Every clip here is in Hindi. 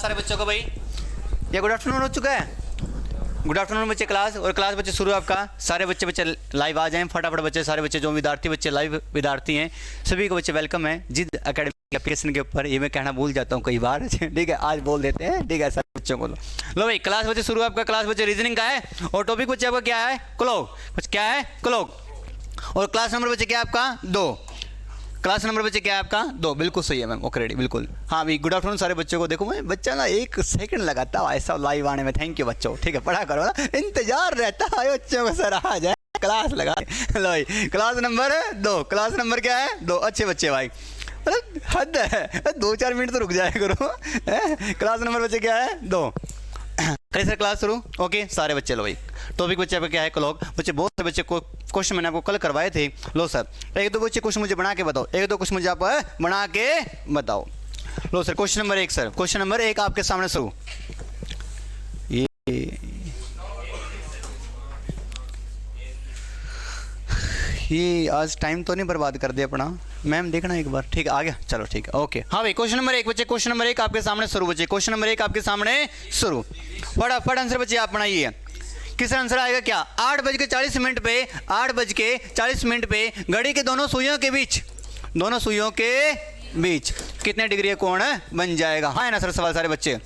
सारे बच्चों को भाई, ये गुड आफ्टरनून हो चुका है। गुड आफ्टरनून बच्चे क्लास, और क्लास बच्चे शुरू आपका। सारे बच्चे लाइव आ जाएं फटाफट बच्चे, सारे बच्चे जो विद्यार्थी बच्चे लाइव विद्यार्थी हैं सभी को बच्चे वेलकम है जिद एकेडमी एप्लीकेशन के ऊपर। ये मैं कहना भूल जाता हूँ कई बार, ठीक है, आज बोल देते हैं, ठीक है सारे बच्चों को। लो भाई क्लास बच्चे शुरू आपका। क्लास बच्चे रीजनिंग का है और टॉपिक बच्चे आपका क्या है, क्लॉक। क्या है, क्लॉक। और क्लास नंबर बच्चे क्या है आपका 2। क्लास नंबर बच्चे क्या है आपका 2। बिल्कुल सही है मैम, ओके रेडी, बिल्कुल। हाँ भाई गुड आफ्टरनून सारे बच्चों को। देखो मैं बच्चा ना 1 सेकंड लगाता हूँ ऐसा लाइव आने में। थैंक यू बच्चों, ठीक है, पढ़ा करो ना, इंतजार रहता है बच्चों को, सर आ जाए क्लास लगा। लो भाई क्लास नंबर 2। क्लास नंबर क्या है 2। अच्छे बच्चे भाई, हद है, 2-4 मिनट तो रुक जाया करो। क्लास नंबर बच्चे क्या है 2। कहीं सर क्लास शुरू, ओके सारे बच्चे। लो भाई टॉपिक बच्चे आपका क्या है, क्लॉक। बच्चे बहुत से बच्चे को क्वेश्चन मैंने आपको कल करवाए थे। लो सर 1-2 बच्चे क्वेश्चन मुझे बना के बताओ, 1-2 क्वेश्चन मुझे आप बना के बताओ। लो sir question number 1 sir, question number 1 आपके सामने शुरू। ये आज टाइम तो नहीं बर्बाद कर दिया अपना मैम, देखना एक बार, ठीक है आ गया, चलो ठीक है ओके। हाँ भाई क्वेश्चन नंबर 1 बच्चे, क्वेश्चन नंबर 1 आपके सामने शुरू बच्चे, क्वेश्चन नंबर 1 आपके सामने शुरू। फटाफट आंसर बच्चे आप बनाइए। किस आंसर आएगा क्या, 8:40 पे, 8:40 पे घड़ी के दोनों सुइयों के बीच, दोनों सुइयों के बीच कितने डिग्री कोण बन जाएगा। हाँ है ना सर सवाल सारे बच्चे,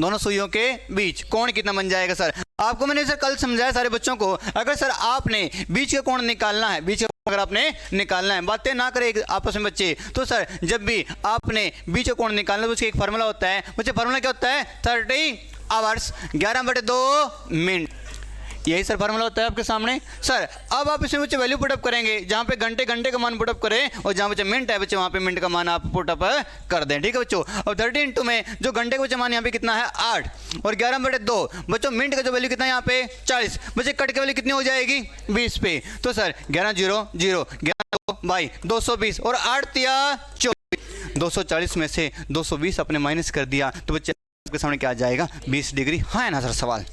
दोनों सुइयों के बीच कोण कितना बन जाएगा। सर आपको मैंने सर कल समझाया सारे बच्चों को, अगर सर आपने बीच का कोण निकालना है, बीच का अगर आपने निकालना है, बातें ना करें आपस में बच्चे, तो सर जब भी आपने बीच का कोण निकालना है तो उसका एक फार्मूला होता है बच्चे। फार्मूला क्या होता है 30 आवर्स 11/2 मिनट, यही सर फार्मूला होता है आपके सामने। सर अब आप इसमें बच्चे वैल्यू पुटअप करेंगे, जहाँ पे घंटे घंटे का मान पुटअप करें और जहाँ बच्चे मिनट है बच्चे वहाँ पे मिनट का मान आप पुटअप कर दें, ठीक है बच्चों। और 30 इंटू में जो घंटे का बच्चे मान यहाँ पे कितना है 8 और 11/2 बच्चों मिनट का जो वैल्यू कितना है यहाँ पे 40 बच्चे, कट के वैल्यू कितनी हो जाएगी 20 पे। तो सर 11 0 0 11 बाई 220 और 8 तिया 24, 240 में से 220 अपने माइनस कर दिया तो बच्चे आपके सामने क्या आ जाएगा 20 डिग्री। हाँ है ना सर सवाल,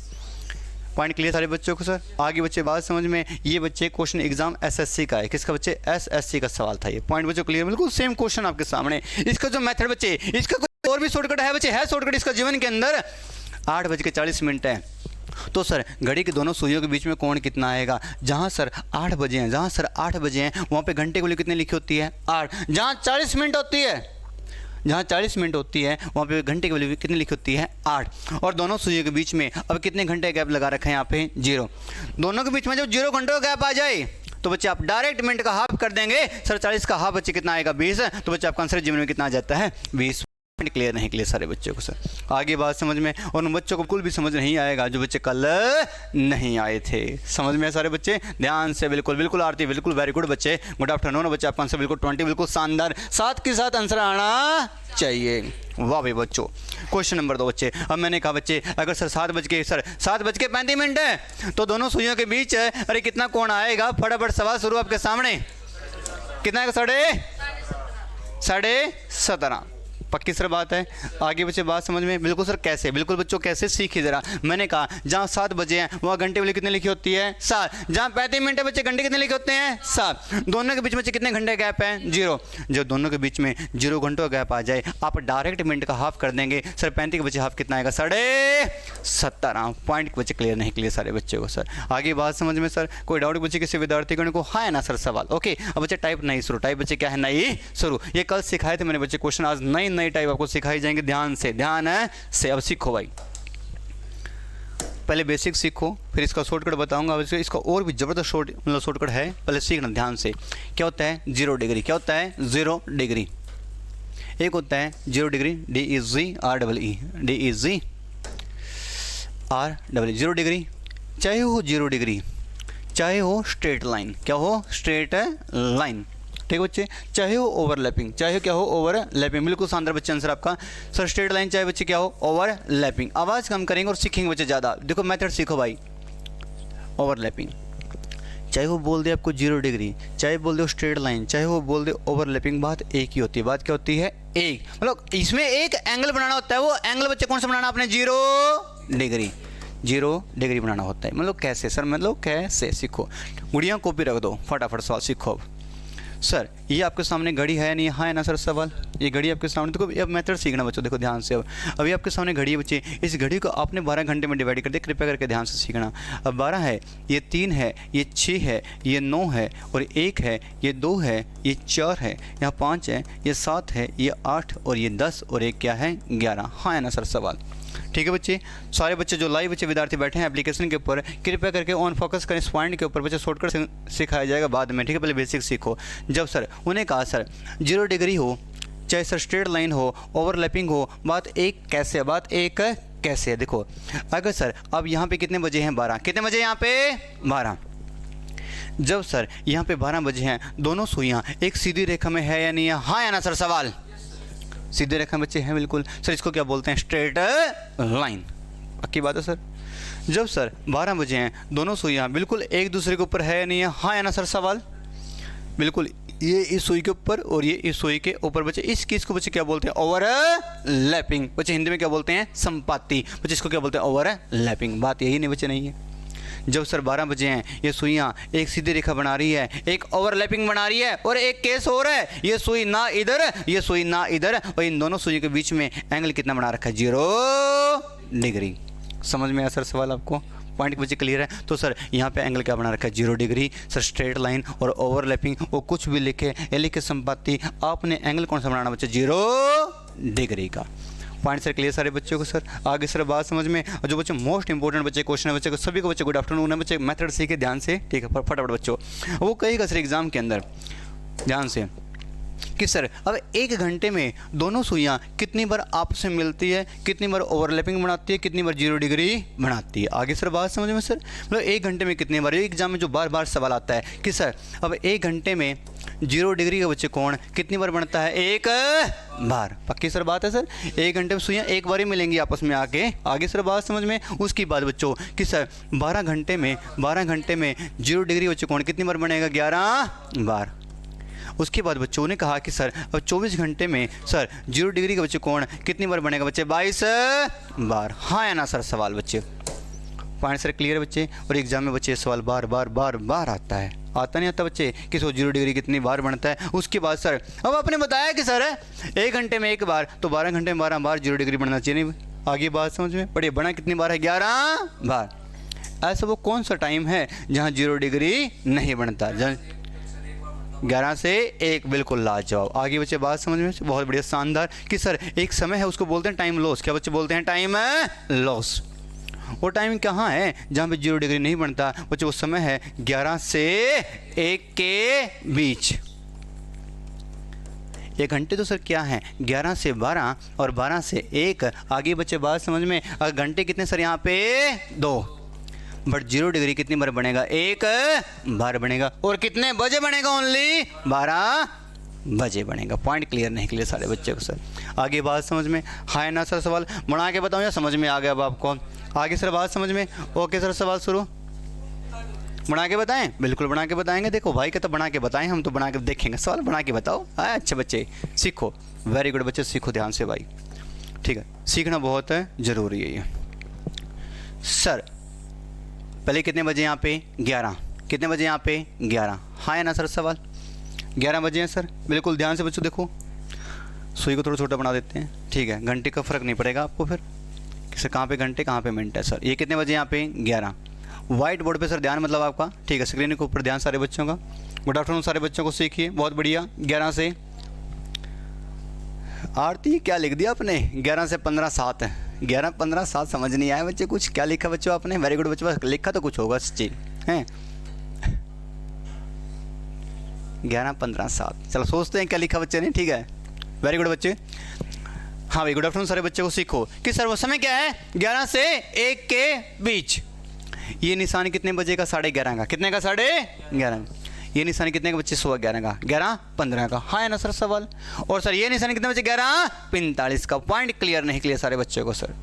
पॉइंट क्लियर सारे बच्चों को। सर आगे बच्चे बात समझ में, ये बच्चे क्वेश्चन एग्जाम एसएससी का है, किसका बच्चे एसएससी का सवाल था ये। पॉइंट बच्चों क्लियर, बिल्कुल सेम क्वेश्चन आपके सामने। इसका जो मेथड बच्चे, इसका कोई और भी शॉर्टकट है बच्चे, है शॉर्टकट इसका जीवन के अंदर। 8:40 है तो सर घड़ी के दोनों सुइयों के बीच में कोण कितना आएगा। जहाँ सर 8 बजे हैं, जहाँ सर 8 बजे हैं वहाँ पे घंटे के लिए कितनी लिखी होती है 8, जहाँ 40 मिनट होती है, जहाँ 40 मिनट होती है वहाँ पे घंटे की वैल्यू कितनी लिखी होती है 8। और दोनों सुइयों के बीच में अब कितने घंटे गैप लगा रखा है यहाँ पे 0। दोनों के बीच में जब 0 घंटों का गैप आ जाए तो बच्चे आप डायरेक्ट मिनट का हाफ कर देंगे। सर 40 का हाफ बच्चे कितना आएगा 20, तो बच्चे आपका आंसर जीवन में कितना आ जाता है 20। क्लियर नहीं क्लियर सारे बच्चों को। सर आगे बात समझ में, और उन बच्चों को बिल्कुल भी समझ नहीं आएगा जो बच्चे कल नहीं आए थे। समझ में सारे बच्चे ध्यान से, बिल्कुल बिल्कुल आरती, बिल्कुल वेरी गुड बच्चे, गुड आफ्टरनून बच्चे, आपका आंसर बिल्कुल 20 बिल्कुल शानदार, साथ के साथ आंसर आना चाहिए। वाह भाई बच्चों। क्वेश्चन नंबर 2 बच्चे, अब मैंने कहा बच्चे अगर सर 7:35 है तो दोनों सुइयों के बीच अरे कितना कोण आएगा। फटाफट सवाल शुरू आपके सामने, कितना आएगा 17.5। पक्की सर बात है। आगे बच्चे बात समझ में, बिल्कुल सर कैसे, बिल्कुल बच्चों कैसे सीखिए जरा। मैंने कहा जहाँ 7 बजे हैं वहाँ घंटे वाली कितने लिखी होती है 7, जहाँ 35 मिनट है बच्चे घंटे कितने लिखे होते हैं 7। दोनों के बीच में कितने घंटे गैप है 0। जब दोनों के बीच में 0 घंटों का गैप आ जाए आप डायरेक्ट मिनट का हाफ कर देंगे। सर 35 के बच्चे हाफ कितना आएगा 17.5। पॉइंट के बच्चे क्लियर नहीं क्लियर सारे बच्चे को। सर आगे बात समझ में। सर कोई डाउट बच्चे किसी विद्यार्थी को हाँ है ना सर सवाल, ओके। अब बच्चे टाइप नहीं शुरू, टाइप बच्चे क्या है नहीं शुरू। ये कल सिखाए थे मैंने बच्चे क्वेश्चन, आज नई टाइप आपको सिखाई जाएंगे। ध्यान से, ध्यान से अब सीखो भाई, पहले बेसिक सीखो फिर इसका शॉर्टकट बताऊंगा। इसका और भी जबरदस्त शॉर्टकट है, पहले सीखना ध्यान से। क्या होता है 0 डिग्री, क्या होता है 0 डिग्री। एक होता है 0 डिग्री DEZREE, DEZREE 0 डिग्री, चाहे हो 0 डिग्री चाहे हो स्ट्रेट लाइन, क्या हो स्ट्रेट लाइन, ठीक है बच्चे, चाहे हो ओवरलैपिंग, चाहे क्या हो ओवरलैपिंग। बिल्कुल शानदार बच्चे आंसर आपका। सर स्ट्रेट लाइन चाहे बच्चे क्या हो ओवरलैपिंग। आवाज़ कम करेंगे और सीखेंगे बच्चे ज़्यादा। देखो मेथड सीखो भाई। ओवरलैपिंग, चाहे वो बोल दे आपको 0 डिग्री, चाहे बोल दे स्ट्रेट लाइन, चाहे वो बोल दे ओवरलैपिंग, बात एक ही होती है। बात क्या होती है एक, मतलब इसमें एक एंगल बनाना होता है। वो एंगल बच्चे कौन सा बनाना आपने 0 डिग्री, 0 डिग्री बनाना होता है। मतलब कैसे सर, मतलब कैसे सीखो। गुड़िया कॉपी रख दो, फटाफट सवाल सीखो। सर ये आपके सामने घड़ी है नहीं, हाँ है ना सर सवाल। ये घड़ी आपके सामने, देखो अब मेथड सीखना बच्चों, देखो ध्यान से। अब अभी आपके सामने घड़ी है बच्चे, इस घड़ी को आपने 12 घंटे में डिवाइड कर दिया, कृपया करके ध्यान से सीखना। अब 12 है, ये 3 है, ये 6 है, ये 9 है और 1 है, ये 2 है, ये 4 है, यहाँ 5 है, ये 7 है, ये 8 और ये 10 और एक क्या है 11, हाँ है ना सर सवाल। ठीक है बच्चे, सारे बच्चे जो लाइव बच्चे विद्यार्थी बैठे हैं एप्लीकेशन के ऊपर, कृपया करके ऑन फोकस करें इस पॉइंट के ऊपर। बच्चे शॉर्टकट सिखाया जाएगा बाद में, ठीक है, पहले बेसिक सीखो। जब सर उन्हें कहा सर 0 डिग्री हो, चाहे सर स्ट्रेट लाइन हो, ओवरलैपिंग हो, बात एक कैसे है, बात एक कैसे है। देखो अगर सर अब यहाँ पे कितने बजे हैं 12, कितने बजे यहाँ पे 12। जब सर यहाँ पे 12 बजे हैं, दोनों सुइयाँ एक सीधी रेखा में है या नहीं है, हाँ या ना सर सवाल। सीधे रेखा बच्चे हैं बिल्कुल सर, इसको क्या बोलते हैं स्ट्रेट लाइन, पक्की बात है सर। जब सर 12 बजे हैं, दोनों सुइयाँ बिल्कुल एक दूसरे के ऊपर है या नहीं है, हाँ या ना सर सवाल। बिल्कुल ये इस सुई के ऊपर और ये इस सुई के ऊपर बच्चे, इस चीज़ को बच्चे क्या बोलते हैं ओवरलैपिंग। बच्चे हिंदी में क्या बोलते हैं संपाती, बच्चे इसको क्या बोलते हैं ओवरलैपिंग। बात यही नहीं बच्चे, नहीं है। जब सर 12 बजे हैं, ये सुइयाँ एक सीधी रेखा बना रही है, एक ओवरलैपिंग बना रही है और एक केस हो रहा है, ये सुई ना इधर, ये सुई ना इधर, और इन दोनों सुइयों के बीच में एंगल कितना बना रखा है 0 डिग्री। समझ में आया सर सवाल आपको, पॉइंट बच्चे क्लियर है। तो सर यहाँ पे एंगल क्या बना रखा है 0 डिग्री। सर स्ट्रेट लाइन और ओवरलैपिंग वो कुछ भी लिखे या लिखे संपाती, आपने एंगल कौन सा बनाना बच्चे 0 डिग्री का। पॉइंट सर क्लियर सारे बच्चों को। सर आगे सर बात समझ में। और जो बच्चे मोस्ट इंपॉर्टेंट बच्चे क्वेश्चन है बच्चे को, सभी को बच्चे गुड आफ्टरनून है बच्चे, मेथड सीखे ध्यान से, ठीक है फटाफट बच्चों। वो कहेगा सर एग्जाम के अंदर ध्यान से कि सर अब 1 घंटे में दोनों सुइयाँ कितनी बार आपस में मिलती है, कितनी बार ओवरलैपिंग बनाती है, कितनी बार 0 डिग्री बनाती है। आगे सर बात समझ में सर, मतलब 1 घंटे में कितनी बार, एग्जाम में जो बार बार सवाल आता है कि सर अब 1 घंटे में 0 डिग्री का बच्चे कोण कितनी बार बनता है, 1 बार। पक्की सर बात है सर, 1 घंटे में सुइयाँ एक बार ही मिलेंगी आपस में आके। आगे सर बात समझ में। उसकी बात बच्चों कि सर 12 घंटे में 0 डिग्री बच्चे कोण कितनी बार बनेगा 11 बार। उसके बाद बच्चों ने कहा कि सर अब 24 घंटे में सर 0 डिग्री का बच्चे कोण कितनी बार बनेगा बच्चे 22 बार, हाँ या ना सर सवाल बच्चे। पॉइंट सर क्लियर बच्चे। और एग्जाम में बच्चे सवाल बार बार आता है, आता नहीं आता बच्चे कि 0 डिग्री कितनी बार बनता है। उसके बाद सर अब आपने बताया कि सर 1 घंटे में 1 बार, तो 12 घंटे में 12 बार 0 डिग्री बनना चाहिए नहीं। आगे बात समझ में पड़े, बना कितनी बार है 11 बार। ऐसा वो कौन सा टाइम है जहाँ 0 डिग्री नहीं बनता, 11 से 1, बिल्कुल लाजवाब। आगे बच्चे बात समझ में बहुत बढ़िया शानदार कि सर एक समय है उसको बोलते हैं टाइम लॉस। क्या बच्चे बोलते हैं टाइम लॉस। वो टाइम कहाँ है जहाँ पे 0 डिग्री नहीं बनता बच्चे, वो समय है 11 से 1 के बीच। 1 घंटे तो सर क्या है 11 से 12 और 12 से 1। आगे बच्चे बात समझ में। घंटे कितने सर यहाँ पे 2, बट 0 डिग्री कितनी बार बनेगा 1 बार बनेगा। और कितने बजे बनेगा ओनली 12 बजे बनेगा। पॉइंट क्लियर नहीं क्लियर सारे बच्चे को सर। आगे बात समझ में, हाँ ना सर सवाल बना के बताऊँ या समझ में आ गया अब आपको। आगे सर बात समझ में, ओके सर सवाल शुरू। बना के बताएं, बिल्कुल बना के बताएंगे। देखो भाई कहता बना के बताएं, हम तो बना के देखेंगे, सवाल बना के बताओ। अच्छे बच्चे सीखो, वेरी गुड बच्चे सीखो ध्यान से भाई, ठीक है सीखना बहुत ज़रूरी है ये। सर पहले कितने बजे यहाँ पे 11, कितने बजे यहाँ पे 11, हाँ है ना सर सवाल 11 बजे हैं सर। बिल्कुल ध्यान से बच्चों देखो, सुई को थोड़ा छोटा बना देते हैं, ठीक है घंटे का फ़र्क नहीं पड़ेगा आपको फिर कि सर कहाँ पे घंटे कहाँ पे मिनट है। सर ये कितने बजे यहाँ पे 11। वाइट बोर्ड पे सर ध्यान मतलब आपका, ठीक है स्क्रीन के ऊपर ध्यान सारे बच्चों का। गुड आफ्टरनून सारे बच्चों को सीखिए, बहुत बढ़िया। 11 से आरती क्या लिख दिया आपने, 11 से 15 7 है, 11 15 7 समझ नहीं आया बच्चे कुछ, क्या लिखा बच्चों आपने। वेरी गुड बच्चों, लिखा तो कुछ होगा सच्ची है। 11 15 7, चलो सोचते हैं क्या लिखा बच्चे ने, ठीक है वेरी गुड बच्चे। हाँ भाई गुड आफ्टरनून सारे बच्चे को सीखो कि सर वो समय क्या है 11 से 1 के बीच। ये निशान कितने बजे का 11:30 का, कितने का 11:30। ये निशान कितने का बच्चे 11:15 का, 11:15 का, हाँ है ना सर सवाल। और सर ये निशान कितने बजे 11:45 का। पॉइंट क्लियर नहीं क्लियर सारे बच्चों को सर।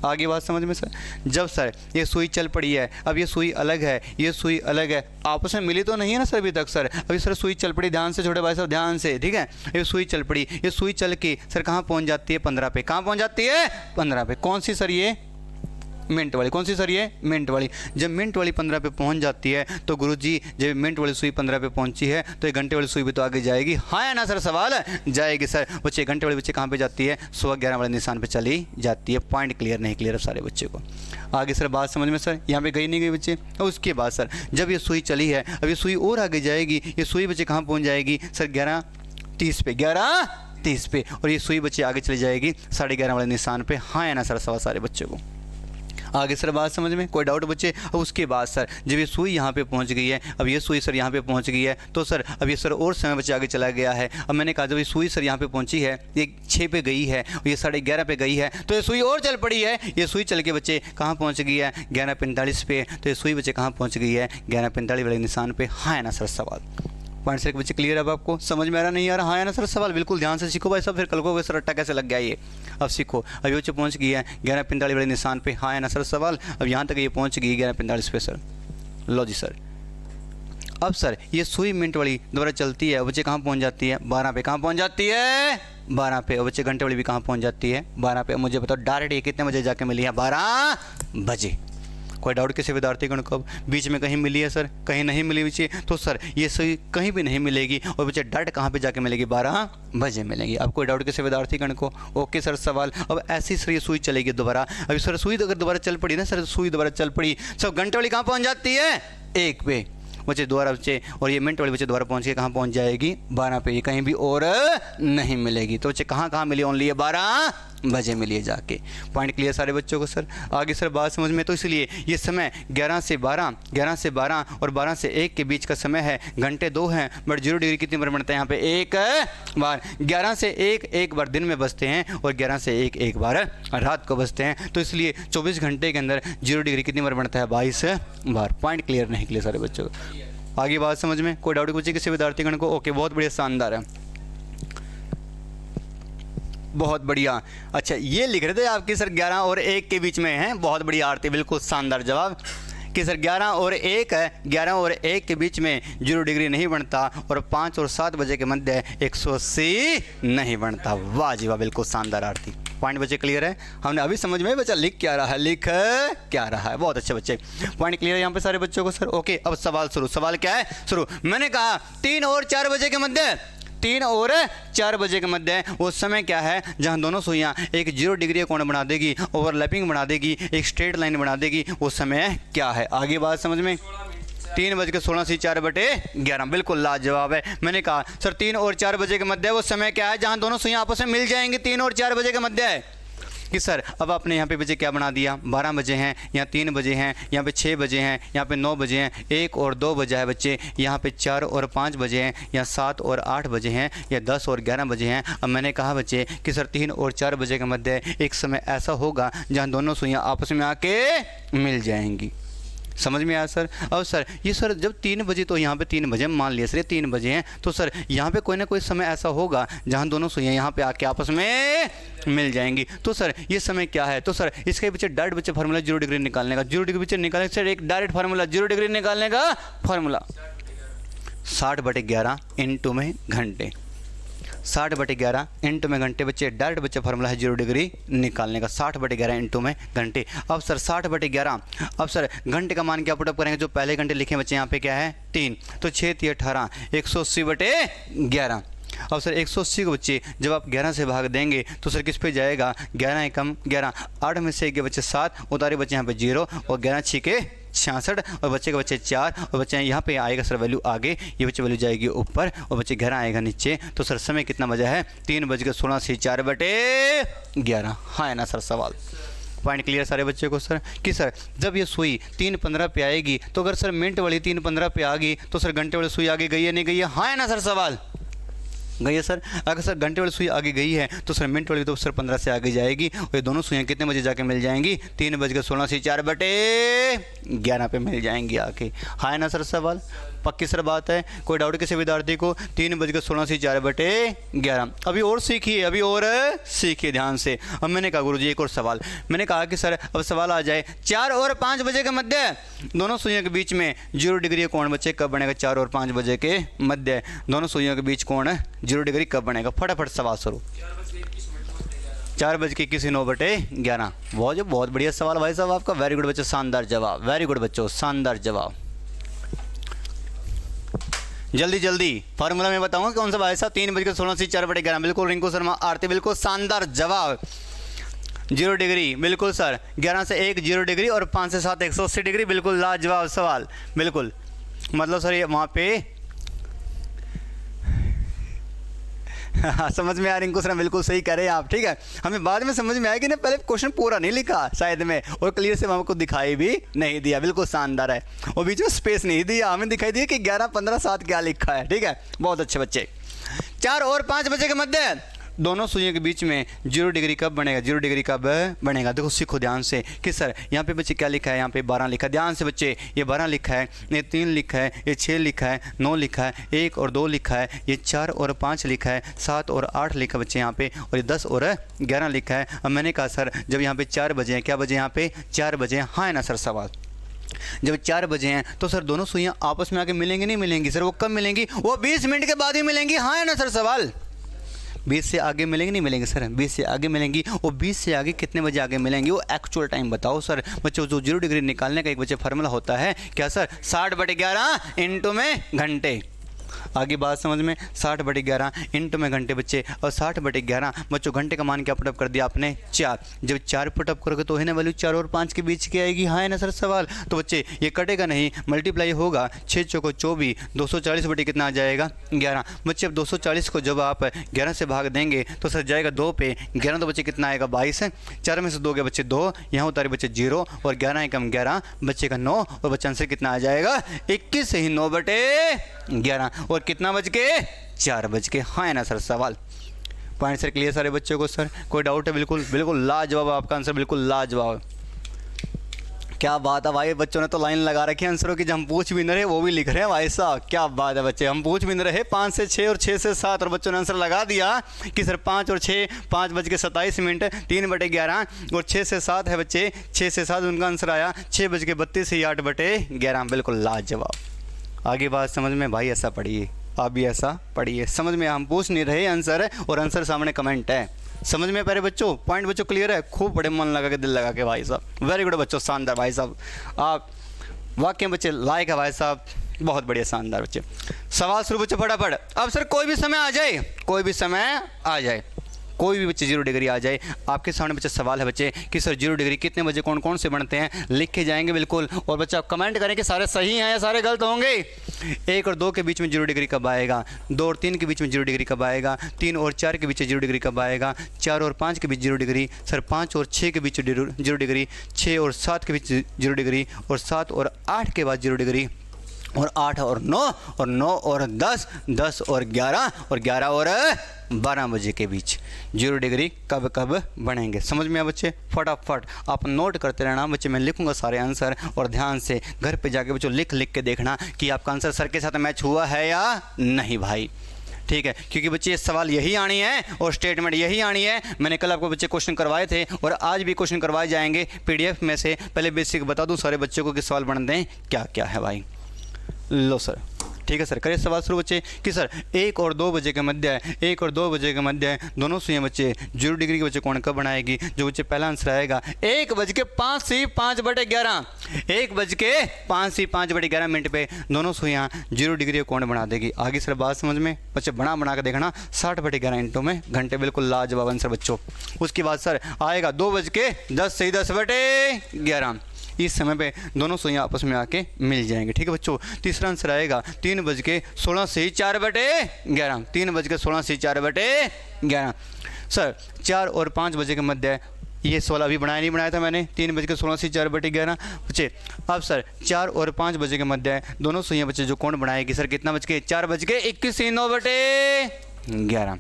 आगे बात समझ में सर। जब सर ये सुई चल पड़ी है, अब ये सुई अलग है, ये सुई अलग है, आपस में मिली तो नहीं है ना सर अभी तक। सर अभी सर सुई चल पड़ी, ध्यान से छोटे भाई साहब ध्यान से, ठीक है। ये सुई चल पड़ी, ये सुई चल के सर कहाँ पहुँच जाती है 15 पे, कहाँ पहुँच जाती है 15 पे। कौन सी सर ये मिनट वाली। कौन सी सर ये? मिनट वाली। जब मिनट वाली 15 पे पहुंच जाती है तो गुरुजी जब मिनट वाली सुई 15 पे पहुंची है तो 1 घंटे वाली सुई भी तो आगे जाएगी, हाँ या ना सर? सवाल जाएगी सर। बच्चे 1 घंटे वाली बच्चे कहाँ पे जाती है? 11:15 वाले निशान पे चली जाती है। पॉइंट क्लियर नहीं क्लियर है सारे बच्चे को? आगे सर बात समझ में सर? यहाँ पे गई नहीं गई बच्चे? और उसके बाद सर जब ये सुई चली है, अब ये सुई और आगे जाएगी, ये सुई बच्चे कहाँ पहुँच जाएगी सर? 11:30 पे, 11:30 पे। और ये सुई बच्चे आगे चली जाएगी 11:30 वाले निशान पे, हाँ या ना सर? सवाल सारे बच्चों को आगे सर बात समझ में? कोई डाउट बच्चे? अब उसके बाद सर जब ये सुई यहाँ पे पहुँच गई है, अब ये सुई सर यहाँ पे पहुँच गई है तो सर अब ये सर और समय बच्चे आगे चला गया है। अब मैंने कहा जब ये सुई सर यहाँ पे पहुँची है, ये 6 पे गई है और ये 11:30 पे गई है तो ये सुई और चल पड़ी है। ये सुई चल के बच्चे कहाँ पहुँच गई है? 11:45 पे। तो ये सुई बच्चे कहाँ पहुँच गई है? 11:45 वाले निशान पे, हाँ या ना सर? सवाल पॉइंट सर बच्चे क्लियर है? अब आपको समझ में आ रहा नहीं आ रहा? हाँ या ना सर? सवाल बिल्कुल ध्यान से सीखो भाई सब, फिर कल को सर रट्टा कैसे लग गया ये। अब सीखो। अब ये बच्चे पहुँच गई है 11:45 वाले निशान पे, हाँ या ना सर? सवाल अब यहाँ तक ये पहुँच गई 11:45 पे सर। लो जी सर। अब सर ये सुई मिनट वाली दोबारा चलती है, बच्चे कहाँ पहुँच जाती है? 12 पे। कहाँ पहुँच जाती है? 12 पे। और बच्चे घंटे वाली भी कहाँ पहुँच जाती है? 12 पे। मुझे बताओ डायरेक्ट ये कितने बजे जाके मिली है? 12 बजे। कोई डाउट किसी विद्यार्थी गण को? बीच में कहीं मिली है सर? कहीं नहीं मिली बच्चे? तो सर ये सुई कहीं भी नहीं मिलेगी और बच्चे डायरेक्ट कहाँ पे जाके मिलेगी? 12 बजे मिलेगी। अब कोई डाउट किसी विद्यार्थी गण को? Okay sir. सवाल अब ऐसी सर ये सुई चलेगी दोबारा। अभी सर सुई अगर दोबारा चल पड़ी ना सर, सुई दोबारा चल पड़ी, सब घंटे वाली कहाँ पहुँच जाती है? 1 पे बच्चे दोबारा बच्चे, और ये मिनट वाली बच्चे दोबारा पहुँच के कहाँ पहुँच जाएगी? 12 पे। ये कहीं भी और नहीं मिलेगी। तो बच्चे कहाँ मिली? ओनली ये 12 बजे मिली है जाके। पॉइंट क्लियर सारे बच्चों को सर? आगे सर बात समझ में? तो इसलिए ये समय 11 से 12 और 12 से 1 के बीच का समय है। घंटे 2 हैं बट 0 डिग्री कितनी बार बनता है यहाँ पे? 1 बार। 11 से 1 बार दिन में बसते हैं और 11 से 1 बार रात को बसते हैं। तो इसलिए 24 घंटे के अंदर 0 डिग्री कितनी बार बनता है? 22 बार। पॉइंट क्लियर नहीं क्लियर सारे बच्चों को? आगे बात समझ में? कोई डाउट पूछे किसी विद्यार्थीगण को? ओके बहुत बढ़िया, शानदार है, बहुत बढ़िया। अच्छा ये लिख रहे थे आपकी सर 11 और 1 के बीच में हैं, बहुत बढ़िया आरती, बिल्कुल शानदार जवाब कि सर 11 और 1 है, 11 और 1 के बीच में 0 डिग्री नहीं बनता और 5 और 7 बजे के मध्य 180 नहीं बनता। वाह जी वाह, बिल्कुल शानदार आरती। पॉइंट बच्चे क्लियर है? हमने अभी समझ में बच्चा लिख क्या रहा है, लिख क्या रहा है, बहुत अच्छे बच्चे। पॉइंट क्लियर है यहाँ पे सारे बच्चों को सर? ओके अब सवाल शुरू। सवाल क्या है? शुरू। मैंने कहा 3 और 4 बजे के मध्य, 3 और 4 बजे के मध्य वो समय क्या है जहां दोनों सुइयां एक 0 डिग्री कोण बना देगी, ओवरलैपिंग बना देगी, एक स्ट्रेट लाइन बना देगी, वो समय क्या है? आगे बात समझ में? 3:16 4 बटे 11, बिल्कुल लाजवाब है। मैंने कहा सर 3 और 4 बजे के मध्य वो समय क्या है जहां दोनों सुइयां आपस में मिल जाएंगी? 3 और 4 बजे के मध्य है कि सर अब आपने यहाँ पे बजे क्या बना दिया? 12 बजे हैं, यहाँ 3 बजे हैं, यहाँ पे 6 बजे हैं, यहाँ पे 9 बजे हैं, 1 और 2 बजे है बच्चे, यहाँ पे 4 और 5 बजे हैं, यहाँ 7 और 8 बजे हैं, या 10 और 11 बजे हैं। अब मैंने कहा बच्चे कि सर 3 और 4 बजे के मध्य एक समय ऐसा होगा जहाँ दोनों सुइयाँ आपस में आके मिल जाएंगी। समझ में आया सर? अब सर ये सर जब 3 बजे, तो यहाँ पे 3 बजे मान लिया सर, ये 3 बजे हैं, तो सर यहाँ पे कोई ना कोई समय ऐसा होगा जहाँ दोनों सुइयाँ यहाँ पे आके आपस में मिल जाएंगी। तो सर ये समय क्या है? तो सर इसके पीछे डायरेक्ट बच्चे फार्मूला 0 डिग्री निकालने का, 0 डिग्री पीछे निकालने सर एक डायरेक्ट फार्मूला 0 डिग्री निकालने का फार्मूला 60/11 इंटू में घंटे, 60/11 इंटू में घंटे बच्चे, डायरेक्ट बच्चे फार्मूला है 0 डिग्री निकालने का, 60/11 इंटू में घंटे। अब सर 60/11, अब सर घंटे का मान क्या पुटअप करेंगे? जो पहले घंटे लिखे बच्चे यहाँ पे क्या है? 3, तो 6 × 18 180/11। अब सर 180 को बच्चे जब आप 11 से भाग देंगे तो सर किस पे जाएगा? 11 एकम 11, 8 में से 1 बच्चे 7, उतारे बच्चे यहाँ पे 0 और 11 6 66 और बच्चे के बच्चे 4 और बच्चे यहाँ पे आएगा सर वैल्यू आगे, ये बच्चे वैल्यू जाएगी ऊपर और बच्चे 11 आएगा नीचे। तो सर समय कितना बजा है? 3:16 4/11, हाँ है ना सर? सवाल पॉइंट क्लियर सारे बच्चे को सर? कि सर जब ये सुई 3:15 पे आएगी तो अगर सर मिनट वाली 3:15 पे आ गई तो सर घंटे वाली सुई आगे गई है नहीं गई है? हाँ है ना सर? सवाल गई है सर? अगर सर घंटे वाली सुई आगे गई है तो सर मिनट वाली तो सर 15 से आगे जाएगी और ये दोनों सुइयाँ कितने बजे जाके मिल जाएंगी? 3:16 4/11 पे मिल जाएंगी आके, हाँ है ना सर? सवाल पक्की सर बात है? कोई डाउट किसी विद्यार्थी को? 3:16 4/11। अभी और सीखिए, अभी और सीखिए ध्यान से। अब मैंने कहा गुरुजी एक और सवाल, मैंने कहा कि सर अब सवाल आ जाए 4 और 5 बजे के मध्य दोनों सुइयों के बीच में 0 डिग्री कोण बच्चे कब बनेगा? 4 और 5 बजे के मध्य दोनों सुइयों के बीच कोण 0 डिग्री कब बनेगा? फटाफट सवाल शुरू। 4:21 बहुत बढ़िया सवाल भाई साहब आपका, वेरी गुड बच्चों, शानदार जवाब, वेरी गुड बच्चों, शानदार जवाब। जल्दी जल्दी फार्मूला में बताऊंगा कौन सा भाई साहब, 3:16 से 4/11, बिल्कुल रिंकू शर्मा आरती, बिल्कुल शानदार जवाब। 0 डिग्री बिल्कुल सर, 11 से 1 0 डिग्री और 5 से 7 180 डिग्री, बिल्कुल लाजवाब सवाल, बिल्कुल मतलब सर ये वहाँ पे समझ में आ, रिंकू शर्मा बिल्कुल सही कह रहे हैं आप, ठीक है। हमें बाद में समझ में आया कि ना पहले क्वेश्चन पूरा नहीं लिखा शायद में, और क्लियर से हमको दिखाई भी नहीं दिया, बिल्कुल शानदार है, और बीच में स्पेस नहीं दिया, हमें दिखाई दिया कि 11 15 7 क्या लिखा है, ठीक है, बहुत अच्छे बच्चे। 4 और 5 बजे के मध्य दोनों सुइयों के बीच में 0 डिग्री कब बनेगा, 0 डिग्री कब बनेगा, देखो सीखो ध्यान से कि सर यहाँ पे बच्चे क्या लिखा है, यहाँ पे 12 लिखा है, ध्यान से बच्चे, ये 12 लिखा है, ये 3 लिखा है, ये 6 लिखा है, 9 लिखा है, 1 और 2 लिखा है, ये 4 और 5 लिखा है, 7 और 8 लिखा है बच्चे यहाँ पे, और ये 10 और 11 लिखा है। अब मैंने कहा सर जब यहाँ पे 4 बजे हैं, क्या बजे यहाँ पे 4 बजे हैं, हाँ है ना सर सवाल, जब 4 बजे हैं तो सर दोनों सुइयाँ आपस में आके मिलेंगी नहीं मिलेंगी सर, वो कब मिलेंगी, वो 20 मिनट के बाद ही मिलेंगी, हाँ है ना सर सवाल, 20 से आगे मिलेंगे नहीं मिलेंगे सर, 20 से आगे मिलेंगी, और 20 से आगे कितने बजे आगे मिलेंगी, वो एक्चुअल टाइम बताओ सर बच्चों। जो 0 डिग्री निकालने का एक बच्चे फार्मूला होता है क्या सर, 60/11 इंटू में घंटे, आगे बात समझ में, 60/11 इंटू में घंटे बच्चे, और 60/11 बच्चों घंटे का मान क्या पुटअप कर दिया आपने 4, जब 4 पुटअप करोगे तो है ना वैल्यू 4 और 5 के बीच की आएगी, हाँ है ना सर सवाल। तो बच्चे ये कटेगा नहीं, मल्टीप्लाई होगा, 6 चौको 24, 240 बटे कितना आ जाएगा 11, बच्चे अब 240 को जब आप 11 से भाग देंगे तो सर जाएगा 2 पे, 11 तो बच्चे कितना आएगा 22 है, 4 में से 2 गए बच्चे 2, यहाँ उतारे बच्चे 0, और 11 एकम 11 बच्चे का 9, और बच्चे आंसर कितना आ जाएगा 21 से ही 9/11, और कितना बज के 4 बज के, हाँ है ना सर सवाल। पॉइंट सर क्लियर सारे बच्चों को सर, कोई डाउट है, बिल्कुल बिल्कुल लाजवाब आपका आंसर, बिल्कुल लाजवाब, क्या बात है भाई, बच्चों ने तो लाइन लगा रखी है आंसरों की, जब हम पूछ भी नहीं रहे वो भी लिख रहे हैं भाई साहब, क्या बात है बच्चे, हम पूछ भी नहीं रहे 5 से 6 और 6 से 7, और बच्चों ने आंसर लगा दिया कि सर 5 और 6, 5:27, 3/11, और 6 से 7 है बच्चे, 6 से 7 उनका आंसर आया 6:32 से 8/11, बिल्कुल लाजवाब। आगे बात समझ में भाई, ऐसा पढ़िए आप भी ऐसा पढ़िए, समझ में, हम पूछ नहीं रहे आंसर, और आंसर सामने कमेंट है, समझ में पहले बच्चों, पॉइंट बच्चों क्लियर है, खूब बड़े मन लगा के दिल लगा के भाई साहब, वेरी गुड बच्चों, शानदार भाई साहब, आप वाकई बच्चे लायक है भाई साहब, बहुत बढ़िया शानदार बच्चे। सवाल शुरू बच्चों फटाफट, अब सर कोई भी समय आ जाए, कोई भी समय आ जाए, कोई भी बच्चे 0 डिग्री आ जाए, आपके सामने बच्चे सवाल है बच्चे कि सर 0 डिग्री कितने बजे कौन कौन से बनते हैं, लिख के जाएंगे बिल्कुल, और बच्चा कमेंट करें कि सारे सही हैं या सारे गलत होंगे। 1 और 2 के बीच में 0 डिग्री कब आएगा, 2 और 3 के बीच में 0 डिग्री कब आएगा, 3 और 4 के बीच 0 डिग्री कब आएगा, 4 और 5 के बीच 0 डिग्री, सर 5 और 6 के बीच 0 डिग्री, 6 और 7 के बीच 0 डिग्री, और 7 और 8 के बाद 0 डिग्री, और 8 और 9, और 9 और 10, 10 और 11, और 11 और 12 बजे के बीच 0 डिग्री कब कब बनेंगे, समझ में आया बच्चे। फटाफट आप नोट करते रहना बच्चे, मैं लिखूंगा सारे आंसर, और ध्यान से घर पे जाके बच्चों लिख लिख के देखना कि आपका आंसर सर के साथ मैच हुआ है या नहीं भाई, ठीक है, क्योंकि बच्चे ये सवाल यही आनी है और स्टेटमेंट यही आनी है। मैंने कल आपको बच्चे क्वेश्चन करवाए थे और आज भी क्वेश्चन करवाए जाएंगे पीडीएफ में से। पहले बेसिक बता दूं सारे बच्चों को कि सवाल बन दें क्या क्या है भाई। लो सर, ठीक है सर, करिए सवाल शुरू बच्चे कि सर 1 और 2 बजे के मध्य, 1 और 2 बजे के मध्य दोनों सुइयां बच्चे 0 डिग्री के बच्चे कौन कब बनाएगी। जो बच्चे पहला आंसर आएगा 1:05 से 5/11, 1:05 से 5/11 मिनट पे दोनों सुइयां 0 डिग्री कौन बना देगी। आगे सर बात समझ में बच्चे बना के देखना 60/11 इंटू में घंटे, बिल्कुल लाजवाब आंसर बच्चों। उसके बाद सर आएगा 2:10 से 10/11, इस समय पे दोनों सुइयां आपस में आके मिल जाएंगे, ठीक है बच्चों। तीसरा आंसर आएगा 3:16 से 4/11, 3:16 से 4/11। सर 4 और 5 बजे के मध्य, ये सवाल अभी बनाया था मैंने, 3:16 से 4/11 बच्चे। अब सर 4 और 5 बजे के मध्य दोनों सुइयां बच्चे जो कौन बनाएगी सर, कितना बज के 4:21 से 9/11,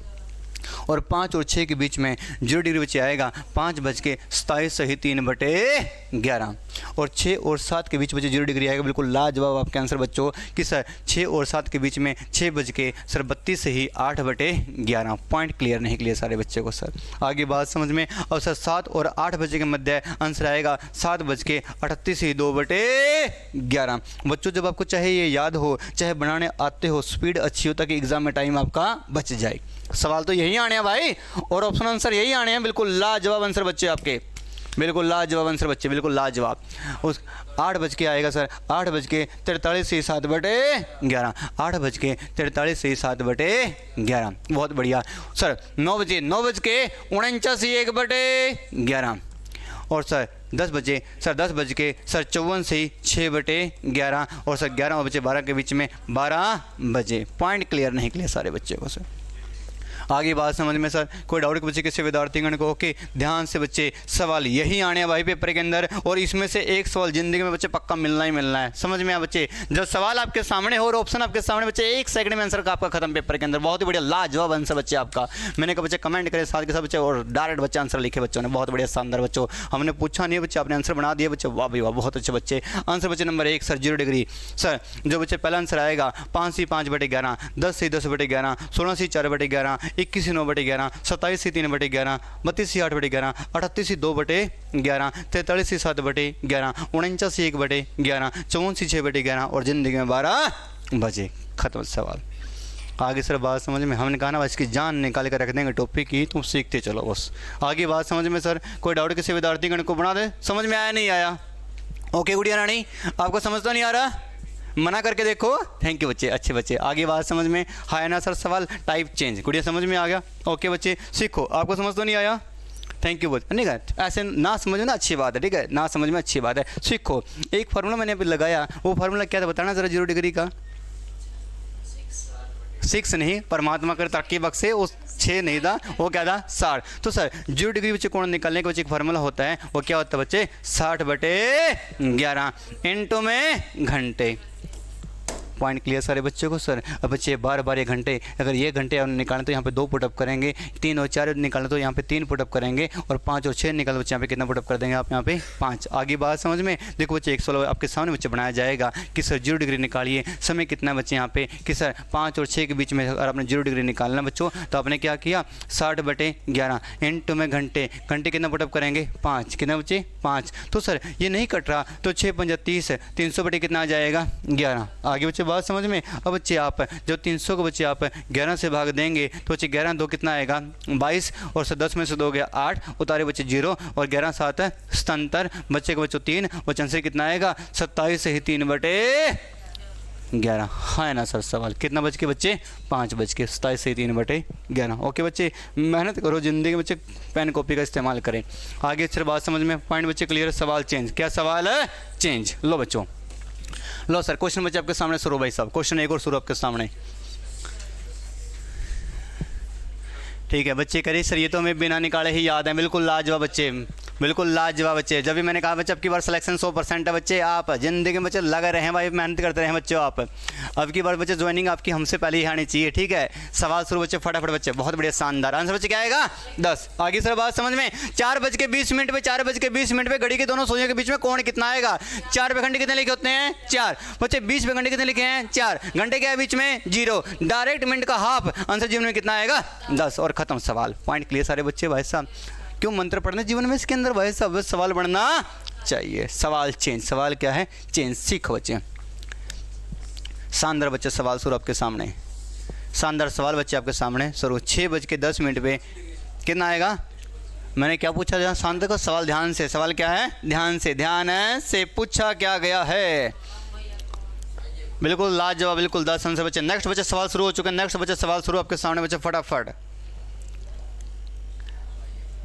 और 5 और 6 के बीच में 0 डिग्री बच्चे आएगा 5:27 से ही 3/11, और 6 और 7 के बीच बच्चे 0 डिग्री आएगा, बिल्कुल लाजवाब आपके आंसर बच्चों कि सर 6 और 7 के बीच में 6:32 से ही 8/11। पॉइंट क्लियर नहीं क्लियर सारे बच्चे को सर, आगे बात समझ में। और सर 7 और 8 बजे के मध्य आंसर आएगा 7:38 से ही 2/11। बच्चों जब आपको चाहे ये याद हो चाहे बनाने आते हो, स्पीड अच्छी हो ताकि एग्जाम में टाइम आपका बच जाए। सवाल तो यही आने आने हैं भाई, और ऑप्शन आंसर यही आने हैं। बिल्कुल लाजवाब आंसर बच्चे आपके, बिल्कुल लाजवाब आंसर बच्चे, बिल्कुल लाजवाब। उस 8 बज के आएगा सर, 8:43 से 7/11, 8:43 से 7/11, बहुत बढ़िया सर। 9 बजे 9:49 से 1/11, और सर 10 बजे सर 10:54 से 6/11, और सर 11 बजे 12 के बीच में 12 बजे। पॉइंट क्लियर नहीं क्लियर सारे बच्चे को सर? आगे बात समझ में सर? कोई डाउट के बच्चे किसी विद्यार्थीगण को? ओके, ध्यान से बच्चे, सवाल यही आने हैं भाई पेपर के अंदर, और इसमें से एक सवाल जिंदगी में बच्चे पक्का मिलना ही मिलना है। समझ में आया बच्चे? जब सवाल आपके सामने हो और ऑप्शन आपके सामने बच्चे, 1 सेकंड में आंसर का आपका खत्म पेपर के अंदर। बहुत ही बढ़िया लाजवाब आंसर बच्चे आपका। मैंने कहा बच्चे कमेंट करे साथ के साथ बच्चे, और डायरेक्ट बच्चे आंसर लिखे बच्चों ने, बहुत बढ़िया शानदार बच्चों। हमने पूछा नहीं बच्चे, आपने आंसर बना दिया बच्चे, वाह भाई वाह, बहुत अच्छे बच्चे। आंसर बच्चे नंबर 1 सर 0 डिग्री। सर जो बच्चे पहला आंसर आएगा 5 से 5/11, 10 से 10/11, 16 से 4/11, 21 से 9/11, 27 से 3/11, 32 से 8/11, 38 से 2/11, 43 से 7/11, 49 से 1/11, 54 से 6/11, और जिंदगी में 12 बजे। खत्म सवाल। आगे सर बात समझ में? हमने कहा ना बस इसकी जान निकाल कर रख देंगे टॉपिक की, तुम सीखते चलो बस। आगे बात समझ में सर? कोई डाउट किसी विद्यार्थीगण को बना दे? समझ में आया नहीं आया? ओके गुड़िया रानी, आपको समझ तो नहीं आ रहा? मना करके देखो। थैंक यू बच्चे, अच्छे बच्चे। आगे बात समझ में? हाँ ना सर, सवाल टाइप चेंज, गुड़िया समझ में आ गया? ओके बच्चे सीखो। आपको समझ तो नहीं आया? थैंक यू बच्चे। नहीं है ऐसे ना समझ में ना अच्छी बात है, ठीक है, ना समझ में अच्छी बात है, सीखो। एक फार्मूला मैंने अभी लगाया, वो फार्मूला क्या था बताना ज़रा? 0 डिग्री का 6 नहीं, परमात्मा कर तरक्की बख्शे, वो 6 नहीं था, वो क्या था? 60। तो सर 0 डिग्री बच्चे कोण निकालने के बच्चे एक फार्मूला होता है, वो क्या होता है बच्चे? 60/11 इंटू में घंटे। पॉइंट क्लियर सारे बच्चों को सर? अब बच्चे बार ये घंटे, अगर ये घंटे निकालें तो यहाँ पे 2 पुटअप करेंगे, 3 और 4 निकालें तो यहाँ पे 3 पुटअप करेंगे, और 5 और 6 निकालें बच्चे यहाँ पे कितना पुटअप कर देंगे आप? यहाँ पे 5। आगे बात समझ में? देखो बच्चे एक सवाल आपके सामने बच्चे बनाया जाएगा कि सर 0 डिग्री निकालिए, समय कितना बच्चे यहाँ पे कि सर 5 और 6 के बीच में अगर आपने 0 डिग्री निकालना बच्चों, तो आपने क्या किया? 60/11 इंटू में घंटे, घंटे कितना पुटअप करेंगे? 5। कितना बच्चे? 5। तो सर ये नहीं कट रहा, तो 6 पंजा 30, 300 कितना आ जाएगा? 11। आगे बच्चे बात समझ में? अब बच्चे आप जब 300 को बच्चे आप 11 से भाग देंगे तो बच्चे 11 2 कितना आएगा? 22, और सर 10 में से 2 गया 8, उतारे बच्चे 0, और 11 7 77, बच्चे को बच्चों 3, बच्चन से कितना आएगा? 27 से ही 3/11। हाँ है ना सर सवाल? कितना बच के बच्चे? 5 बच के, 27 से 3/11। ओके बच्चे, मेहनत करो जिंदगी में बच्चे, पेन कॉपी का इस्तेमाल करें। आगे अच्छी बात समझ में? पॉइंट बच्चे क्लियर? सवाल चेंज। क्या सवाल है? चेंज। लो बच्चों, लो सर क्वेश्चन बच्चे आपके सामने शुरू भाई साहब, क्वेश्चन एक और शुरू आपके सामने। ठीक है बच्चे, करिए सर ये तो हमें बिना निकाले ही याद है। बिल्कुल लाजवाब बच्चे, बिल्कुल लाजवाब बच्चे। जब भी मैंने कहा बच्चे अब की बार सिलेक्शन 100% है बच्चे, आप जिंदगी में बच्चे लगे रहे हैं भाई, मेहनत करते रहे बच्चों आप। अब की बार बच्चे ज्वाइनिंग आपकी हमसे पहले ही आनी चाहिए, ठीक है। सवाल शुरू बच्चे फटाफट बच्चे, बहुत बढ़िया शानदार। आंसर बच्चे क्या आएगा? 10। आगे सर बात समझ में? 4:20 पे 4:20 पे घड़ी के दोनों सोइयों के बीच में कोण कितना आएगा? 4 पे घंटे कितने लिखे होते हैं? 4। बच्चे 20 पे घंटे कितने लिखे हैं? 4। घंटे क्या है बीच में? 0। डायरेक्ट मिनट का हाफ। आंसर जीवन में कितना आएगा? 10। और खत्म सवाल। पॉइंट क्लियर सारे बच्चे? भाई साहब क्यों मंत्र पढ़ने जीवन में इसके अंदर भाई साहब? सवाल बढ़ना चाहिए। सवाल चेंज। सवाल क्या है? चेंज। सीखो बच्चे। शानदार बच्चे, सवाल शुरू आपके सामने। शानदार सवाल बच्चे आपके सामने शुरू। 6:10 पे कितना आएगा? मैंने क्या पूछा? जहाँ शांत को सवाल ध्यान से। सवाल क्या है? ध्यान से, ध्यान से पूछा क्या गया है। बिल्कुल लाजवाब, बिल्कुल 10 आंसर बच्चे। नेक्स्ट बच्चे सवाल शुरू हो चुके हैं। नेक्स्ट बच्चे सवाल शुरू आपके सामने बच्चे, फटाफट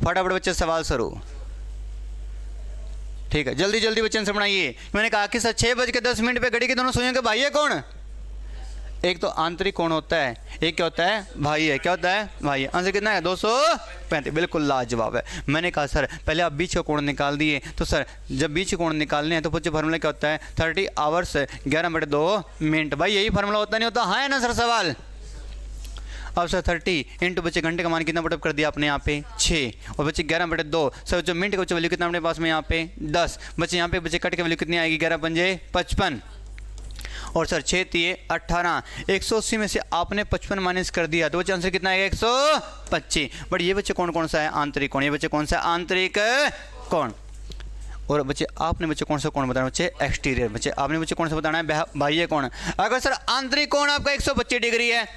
फटाफट बच्चे सवाल शुरू। ठीक है, जल्दी जल्दी बच्चे आंसर बनाइए। मैंने कहा कि सर 6:10 पे घड़ी के दोनों सुइयों के भाई है कौन? एक तो आंतरिक कोण होता है, एक क्या होता है? भाई है। क्या होता है? भाई है। आंसर कितना है? 235। बिल्कुल लाजवाब है। मैंने कहा सर पहले आप बीच का कोण निकाल दिए, तो सर जब बीच के कोण निकालने हैं तो बच्चे फार्मूला क्या होता है? 30 आवर्स 11/2 मिनट। भाई यही फार्मूला होता नहीं होता? हाँ है ना सर सवाल? अब सर 30 इंटू बच्चे घंटे का मान कितना पुटअप कर दिया आपने? यहाँ पे 6, और बच्चे 11/2। सर जो मिनट का बच्चे वैल्यू कितना अपने पास में? यहाँ पे 10। बच्चे यहाँ पे बच्चे कट के वैल्यू कितनी आएगी? 11 पंजे 55, और सर 6 3 18। 180 में से आपने 55 माइनस कर दिया, तो बच्चे आंसर कितना आएगा? 125। बट ये बच्चे कौन कौन सा है? आंतरिक कोण। ये बच्चे कौन सा है? आंतरिक कोण। और बच्चे आपने बच्चे कौन सा कोण बताना बच्चे एक्सटीरियर, बच्चे आपने बच्चे कौन सा बताना है बाह्य कोण। अगर सर आंतरिक कोण आपका 125 डिग्री है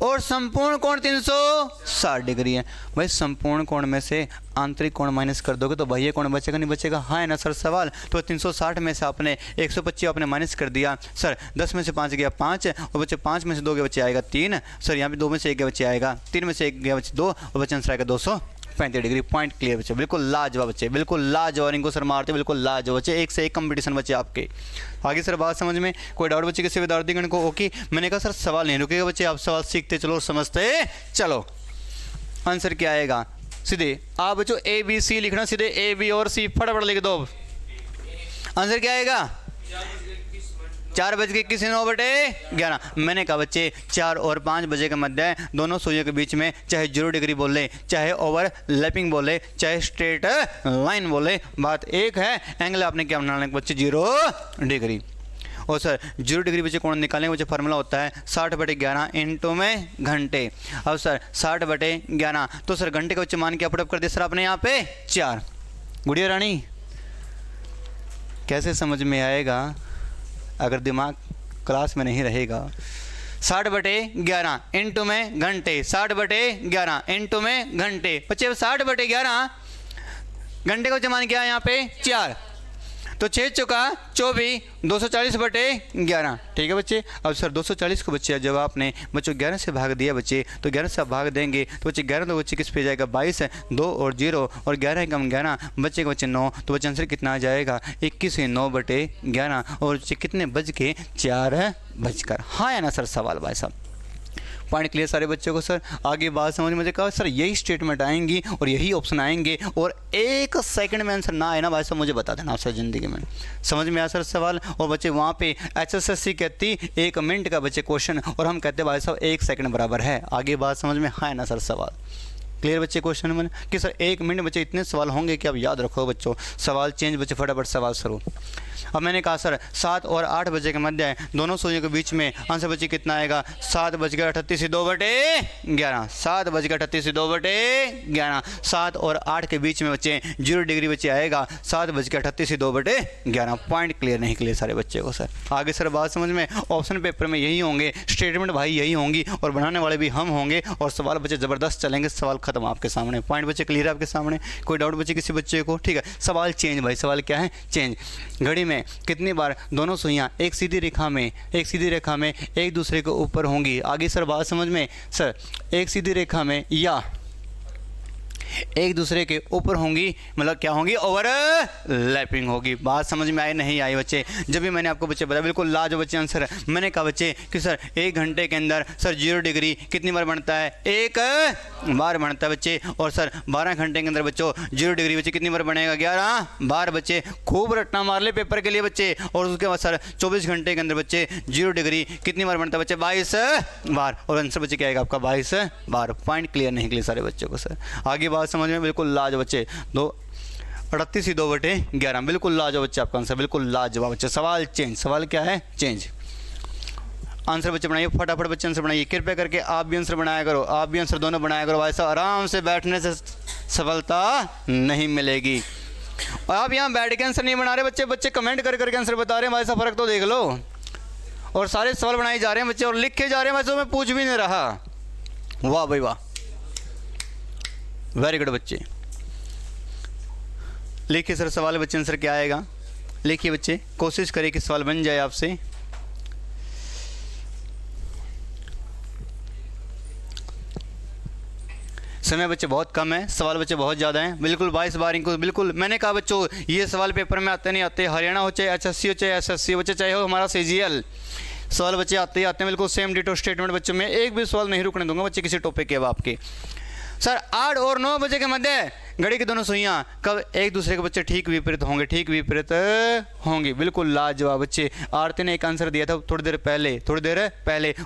और संपूर्ण कोण 360 डिग्री है, भाई संपूर्ण कोण में से आंतरिक कोण माइनस कर दोगे तो बाह्य कोण बचेगा नहीं बचेगा, हाँ है ना सर सवाल। तो 360 में से आपने 125 आपने माइनस कर दिया सर, 10 में से 5 गया 5 और बच्चे 5 में से 2 के बच्चे आएगा 3 सर, यहाँ पे 2 में से 1 के बच्चे आएगा 3 में से 1 गया बच्चे 2 और बच्चे आंसर आएगा 235 डिग्री। पॉइंट क्लियर बच्चे, बिल्कुल लाजवाब बच्चे, बिल्कुल लाजवाब, इनको सर मारते बिल्कुल लाजवाब बच्चे, एक से एक कंपटीशन बच्चे आपके। आगे सर बात समझ में कोई डाउट बच्चे किसी विद्यार्थीगण को? ओके, मैंने कहा सर सवाल नहीं रुकेगा बच्चे, आप सवाल सीखते चलो और समझते चलो। आंसर क्या आएगा सीधे आप बच्चों ए बी सी लिखना, सीधे ए बी और सी फटाफट लिख दो। आंसर क्या आएगा 4:21 मैंने कहा बच्चे 4 और 5 बजे के मध्य दोनों सुइयों के बीच में चाहे 0 डिग्री बोले, चाहे ओवरलैपिंग बोले, चाहे स्ट्रेट लाइन बोले, बात एक है, एंगल आपने क्या बनाना है बच्चे 0 डिग्री। और सर 0 डिग्री बच्चे कोण निकालेंगे बच्चे, फार्मूला होता है 60/11 इंटू में घंटे। अब सर 60/11 तो सर घंटे का बच्चे मान के पुटअप कर दिया सर आपने यहाँ पे 4। गुड़िया रानी कैसे समझ में आएगा अगर दिमाग क्लास में नहीं रहेगा? 60/11 इंटू में घंटे, 60/11 इंटू में घंटे, बच्चे 60/11 घंटे का मान क्या है यहाँ पे 4, तो 6 चौका 24 240/11 ठीक है बच्चे। अब सर 240 को बच्चे जब आपने बच्चों 11 से भाग दिया बच्चे, तो 11 से आप भाग देंगे तो बच्चे 11 तो बच्चे किस पे जाएगा 22 है, 2 और 0 और 11 कम 11 बच्चे के बच्चे 9, तो बच्चे आंसर कितना आ जाएगा 21/9/11 और बच्चे कितने बज के 4 हाँ या ना सर सवाल भाई साहब? पॉइंट क्लियर सारे बच्चों को? सर आगे बात समझ मुझे कहा सर यही स्टेटमेंट आएंगी और यही ऑप्शन आएंगे और 1 सेकंड में आंसर ना आए ना भाई साहब मुझे बता देना आप सर ज़िंदगी में। समझ में आया सर सवाल? और बच्चे वहाँ पे HSSC कहती 1 मिनट का बच्चे क्वेश्चन और हम कहते भाई साहब 1 सेकंड बराबर है। आगे बात समझ में हाँ ना सर सवाल? क्लियर बच्चे क्वेश्चन में कि सर 1 मिनट बच्चे इतने सवाल होंगे कि आप याद रखो बच्चों। सवाल चेंज बच्चे फटाफट सवाल शुरू। अब मैंने कहा सर 7 और 8 बजे के मध्य दोनों सुइयों के बीच में आंसर बच्चे कितना आएगा 7:38 7:38 7 और 8 के बीच में बच्चे 0 डिग्री बच्चे आएगा 7:38 पॉइंट क्लियर नहीं क्लियर सारे बच्चे को? सर आगे सर बात समझ में ऑप्शन पेपर में यही होंगे, स्टेटमेंट भाई यही होंगी और बनाने वाले भी हम होंगे और सवाल बच्चे ज़बरदस्त चलेंगे। सवाल खत्म आपके सामने। पॉइंट बच्चे क्लियर है आपके सामने? कोई डाउट बच्चे किसी बच्चे को? ठीक है। सवाल चेंज भाई, सवाल क्या है चेंज। घड़ी में कितनी बार दोनों सुइयां एक सीधी रेखा में एक दूसरे के ऊपर होंगी? आगे सर बात समझ में? सर एक सीधी रेखा में या एक दूसरे के ऊपर होंगी, मतलब क्या होंगी ओवरलैपिंग होगी। बात समझ में आई नहीं आई बच्चे? जब भी मैंने आपको बच्चे बताया बिल्कुल लाजवाब बच्चे आंसर है। मैंने कहा बच्चे कि सर 1 घंटे के अंदर सर 0 डिग्री कितनी बार बनता है 1 बार बनता है बच्चे। और सर 12 घंटे के अंदर बच्चों 0 डिग्री बच्चे कितनी बार बनेगा 11 बार बच्चे। खूब रट्टा मार ले पेपर के लिए बच्चे। और उसके बाद सर 24 घंटे के अंदर बच्चे 0 डिग्री कितनी बार बनता है बच्चे 22 बार। और आंसर बच्चे क्या आएगा आपका 22 बार। पॉइंट क्लियर नहीं क्लियर सारे बच्चों को? सर आगे बात समझ में बिल्कुल लाजवाब बच्चे। 38/2/11 बिल्कुल लाजवाब बच्चे आपका आंसर, बिल्कुल लाजवाब बच्चे। सवाल चेंज। सवाल क्या है चेंज। आंसर बच्चे बनाइए फटाफट बच्चे आंसर बनाइए। कृपया करके आप भी आंसर बनाया करो, आप भी आंसर दोनों बनाया करो भाई साहब। आराम से बैठने से सफलता नहीं मिलेगी। आप यहाँ बैठ के आंसर नहीं बना रहे बच्चे, बच्चे कमेंट कर करके आंसर बता रहे हैं भाई साहब, फर्क तो देख लो। और सारे सवाल बनाए जा रहे हैं बच्चे और लिखे जा रहे हैं भाई साहब, मैं पूछ भी नहीं रहा। वाह भाई वाह, वेरी गुड बच्चे। लिखिए सर सवाल बच्चे आंसर क्या आएगा। लिखिए बच्चे, कोशिश करिए कि सवाल बन जाए आपसे। समय बच्चे बहुत कम है, सवाल बच्चे बहुत ज़्यादा हैं। बिल्कुल 22 बार इनको बिल्कुल मैंने कहा बच्चों ये सवाल पेपर में आते नहीं आते, हरियाणा हो चाहे HSC हो चाहे SSC बच्चे चाहे हो हमारा CGL, सवाल बच्चे आते ही आते हैं बिल्कुल सेम डिटो स्टेटमेंट बच्चों में। एक भी सवाल नहीं रुकने दूंगा बच्चे किसी टॉपिक के अब आपके। सर 8 और 9 बजे के मध्य घड़ी की दोनों सुइयां कब एक दूसरे के बच्चे ठीक विपरीत होंगे, ठीक विपरीत होंगे। बिल्कुल लाजवाब बच्चे। आरती ने एक आंसर दिया था थोड़ी देर पहले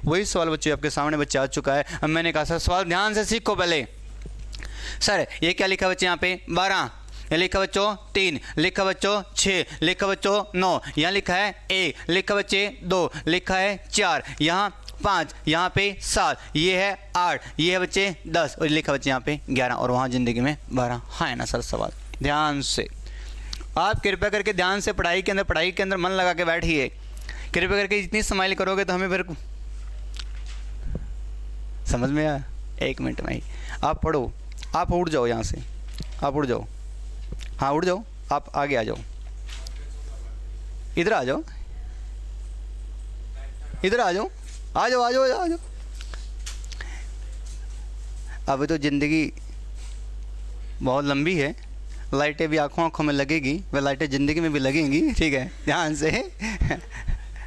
वही सवाल बच्चे आपके सामने बच्चे आ चुका है। अब मैंने कहा सर सवाल ध्यान से सीखो पहले। सर ये क्या लिखा बच्चे यहाँ पे 12, ये लिखा बच्चों 3, लिखा बच्चों 6, लिखा बच्चों 9, यहाँ लिखा है 1, लिखा बच्चे 2, लिखा है 4, यहाँ 5, यहाँ पे 7, ये है 8, ये है बच्चे 10 और लिखा बच्चे यहाँ पे 11 और वहाँ ज़िंदगी में 12। हाँ है ना सर सवाल? ध्यान से आप कृपया करके ध्यान से पढ़ाई के अंदर मन लगा के बैठिए। कृपया करके इतनी स्माइल करोगे तो हमें फिर समझ में आया। 1 मिनट में ही आप पढ़ो। आप उठ जाओ यहाँ से, आप उठ जाओ, हाँ उठ जाओ, आप आगे आ जाओ, इधर आ जाओ, इधर आ जाओ, आ जाओ, आ जाओ, आ जाओ। अभी तो ज़िंदगी बहुत लंबी है, लाइटें भी आँखों आँखों में लगेगी, वह लाइटें ज़िंदगी में भी लगेंगी, ठीक है, ध्यान से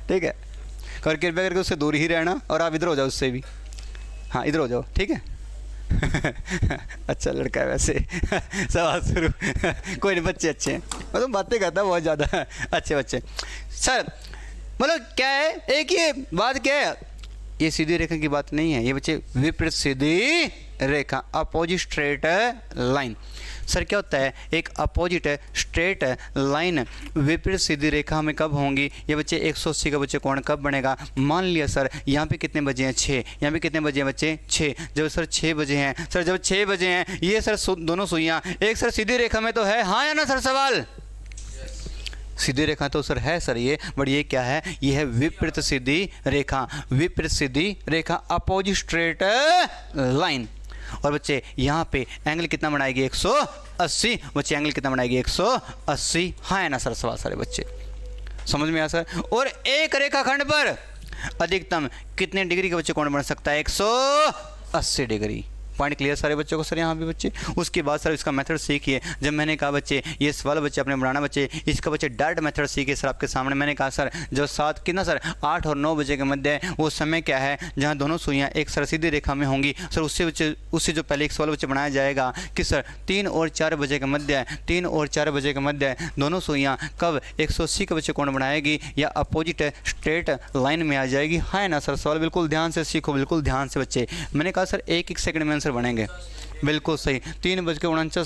ठीक है। और कृपया करके उससे दूर ही रहना, और आप इधर हो जाओ उससे भी, हाँ इधर हो जाओ, ठीक है अच्छा लड़का है वैसे सवाल शुरू कोई नहीं, बच्चे अच्छे हैं, मतलब बातें करता है बहुत ज़्यादा अच्छे बच्चे। सर मतलब क्या है, एक ये बात क्या है, ये सीधी रेखा की बात नहीं है ये बच्चे, विपरीत सीधी रेखा, अपोजिट स्ट्रेट लाइन। सर क्या होता है, एक अपोजिट स्ट्रेट लाइन विपरीत सीधी रेखा हमें कब होंगी ये बच्चे, 180 का बच्चे कोण कब बनेगा। मान लिया सर यहाँ पे कितने बजे हैं 6, यहाँ पे कितने बजे हैं बच्चे 6, जब सर 6 बजे हैं, सर जब 6 बजे हैं ये सर दोनों सुइयाँ एक सर सीधी रेखा में तो है, हाँ या ना सर सवाल। सीधी रेखा तो सर है सर ये, बट ये क्या है, ये है विपरीत सीधी रेखा, विपरीत सीधी रेखा, अपोजिट स्ट्रेट लाइन। और बच्चे यहाँ पे एंगल कितना बनाएगी 180, बच्चे एंगल कितना बनाएगी 180, हाँ है ना सर सवाल सारे बच्चे, समझ में आया सर। और एक रेखाखंड पर अधिकतम कितने डिग्री का बच्चे कोण बन सकता है, 180 डिग्री। पॉइंट क्लियर सारे बच्चों को सर यहाँ पे बच्चे। उसके बाद सर इसका मेथड सीखिए। जब मैंने कहा बच्चे ये सवाल बच्चे अपने बनाना बच्चे, इसका बच्चे डायरेक्ट मेथड सीखिए सर आपके सामने। मैंने कहा सर जो 7 कितना सर 8 और 9 बजे के मध्य है वो समय क्या है जहाँ दोनों सुइयाँ एक सर सीधी रेखा में होंगी। सर उससे जो पहले एक सवाल बच्चे बनाया जाएगा कि सर 3 और 4 बजे के मध्य है, 3 और 4 बजे के मध्य है दोनों सुइयाँ कब 180 के बच्चे कोण बनाएगी या अपोजिट स्ट्रेट लाइन में आ जाएगी, हाँ ना सर सवाल। बिल्कुल ध्यान से सीखो, बिल्कुल ध्यान से बच्चे। मैंने कहा सर 1-1 सेकंड में आंसर बनेंगे, बिल्कुल सही। 3:49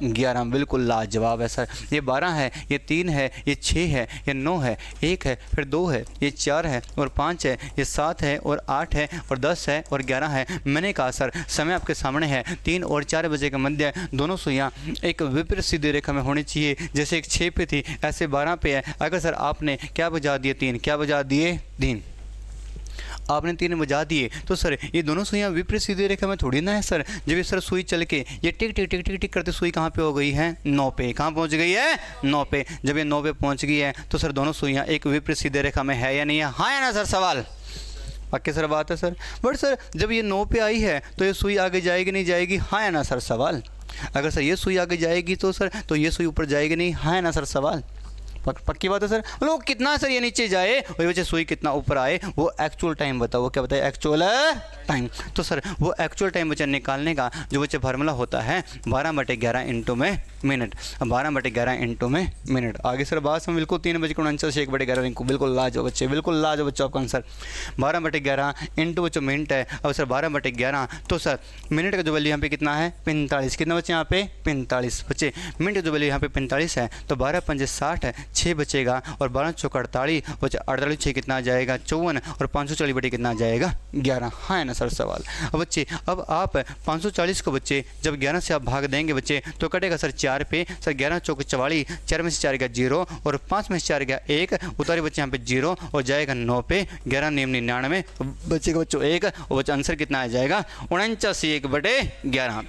1/11, बिल्कुल लाजवाब है सर। ये 12 है, ये 3 है, ये 6 है, ये 9 है, 1 है, फिर 2 है, ये 4 है और 5 है, ये 7 है और 8 है और 10 है और 11 है। मैंने कहा सर समय आपके सामने है, 3 और 4 बजे के मध्य दोनों सुइयाँ एक विपरीत सीधी रेखा में होनी चाहिए। जैसे एक 6 पे थी ऐसे 12 पे है। अगर सर आपने क्या बजा दिए 3, क्या बजा दिए 3, आपने 3 बजा दिए तो सर ये दोनों सुइयाँ विपरीत सीधी रेखा में थोड़ी ना है सर। जब ये सर सुई चल के ये टिक टिक टिक टिक टिक करते सुई कहाँ पे हो गई है 9 पे, कहाँ पहुँच गई है 9 पे। जब ये 9 पे पहुँच गई है तो सर दोनों सुइयाँ एक विपरीत सीधी रेखा में है या नहीं है, हाँ या ना सर सवाल। पक्के सर बात है सर। बट सर जब ये 9 पे आई है तो ये सुई आगे जाएगी नहीं जाएगी, हाँ या ना सर सवाल। अगर सर ये सुई आगे जाएगी तो सर तो ये सुई ऊपर जाएगी नहीं, हाँ या ना सर सवाल। पक्की बात है सर। लोग कितना सर ये नीचे जाए और बच्चे सुई कितना ऊपर आए वो एक्चुअल टाइम बताओ, वो क्या बताए एक्चुअल टाइम। तो सर वो एक्चुअल टाइम बच्चे निकालने का जो बच्चे फार्मूला होता है 12/11 इंटू में मिनट, 12/11 इंटू में मिनट। आगे सर बात में बिल्कुल 3:49 1/11 इंटू, बिल्कुल लाजो बच्चे, बिल्कुल लाजो बच्चों आपका आंसर 12/11 इंटू बच्चों मिनट है। अब सर 12/11 तो सर मिनट का जो वैल्यू यहाँ पे कितना है 45, कितना बच्चे यहाँ पे 45 बच्चे। मिनट का जो वैल्यू यहाँ पे 45 है तो 12×5 60 है, 6 बचेगा और 12×4 48 बच्चे, 48 6 कितना आ जाएगा 54 और 540 बटे कितना आ जाएगा 11, हाँ है ना सर सवाल। अब बच्चे अब आप 540 को बच्चे जब 11 से आप भाग देंगे बच्चे तो कटेगा सर 4 पे, सर 11×4 44, 4 में से 4 गया 0 और 5 में से 4 गया 1, उतारे बच्चे यहाँ पे 0 और जाएगा 9 पे, 11×9 99 बच्चे का बच्चों 1 और बच्चा आंसर कितना आ जाएगा 49 1/11।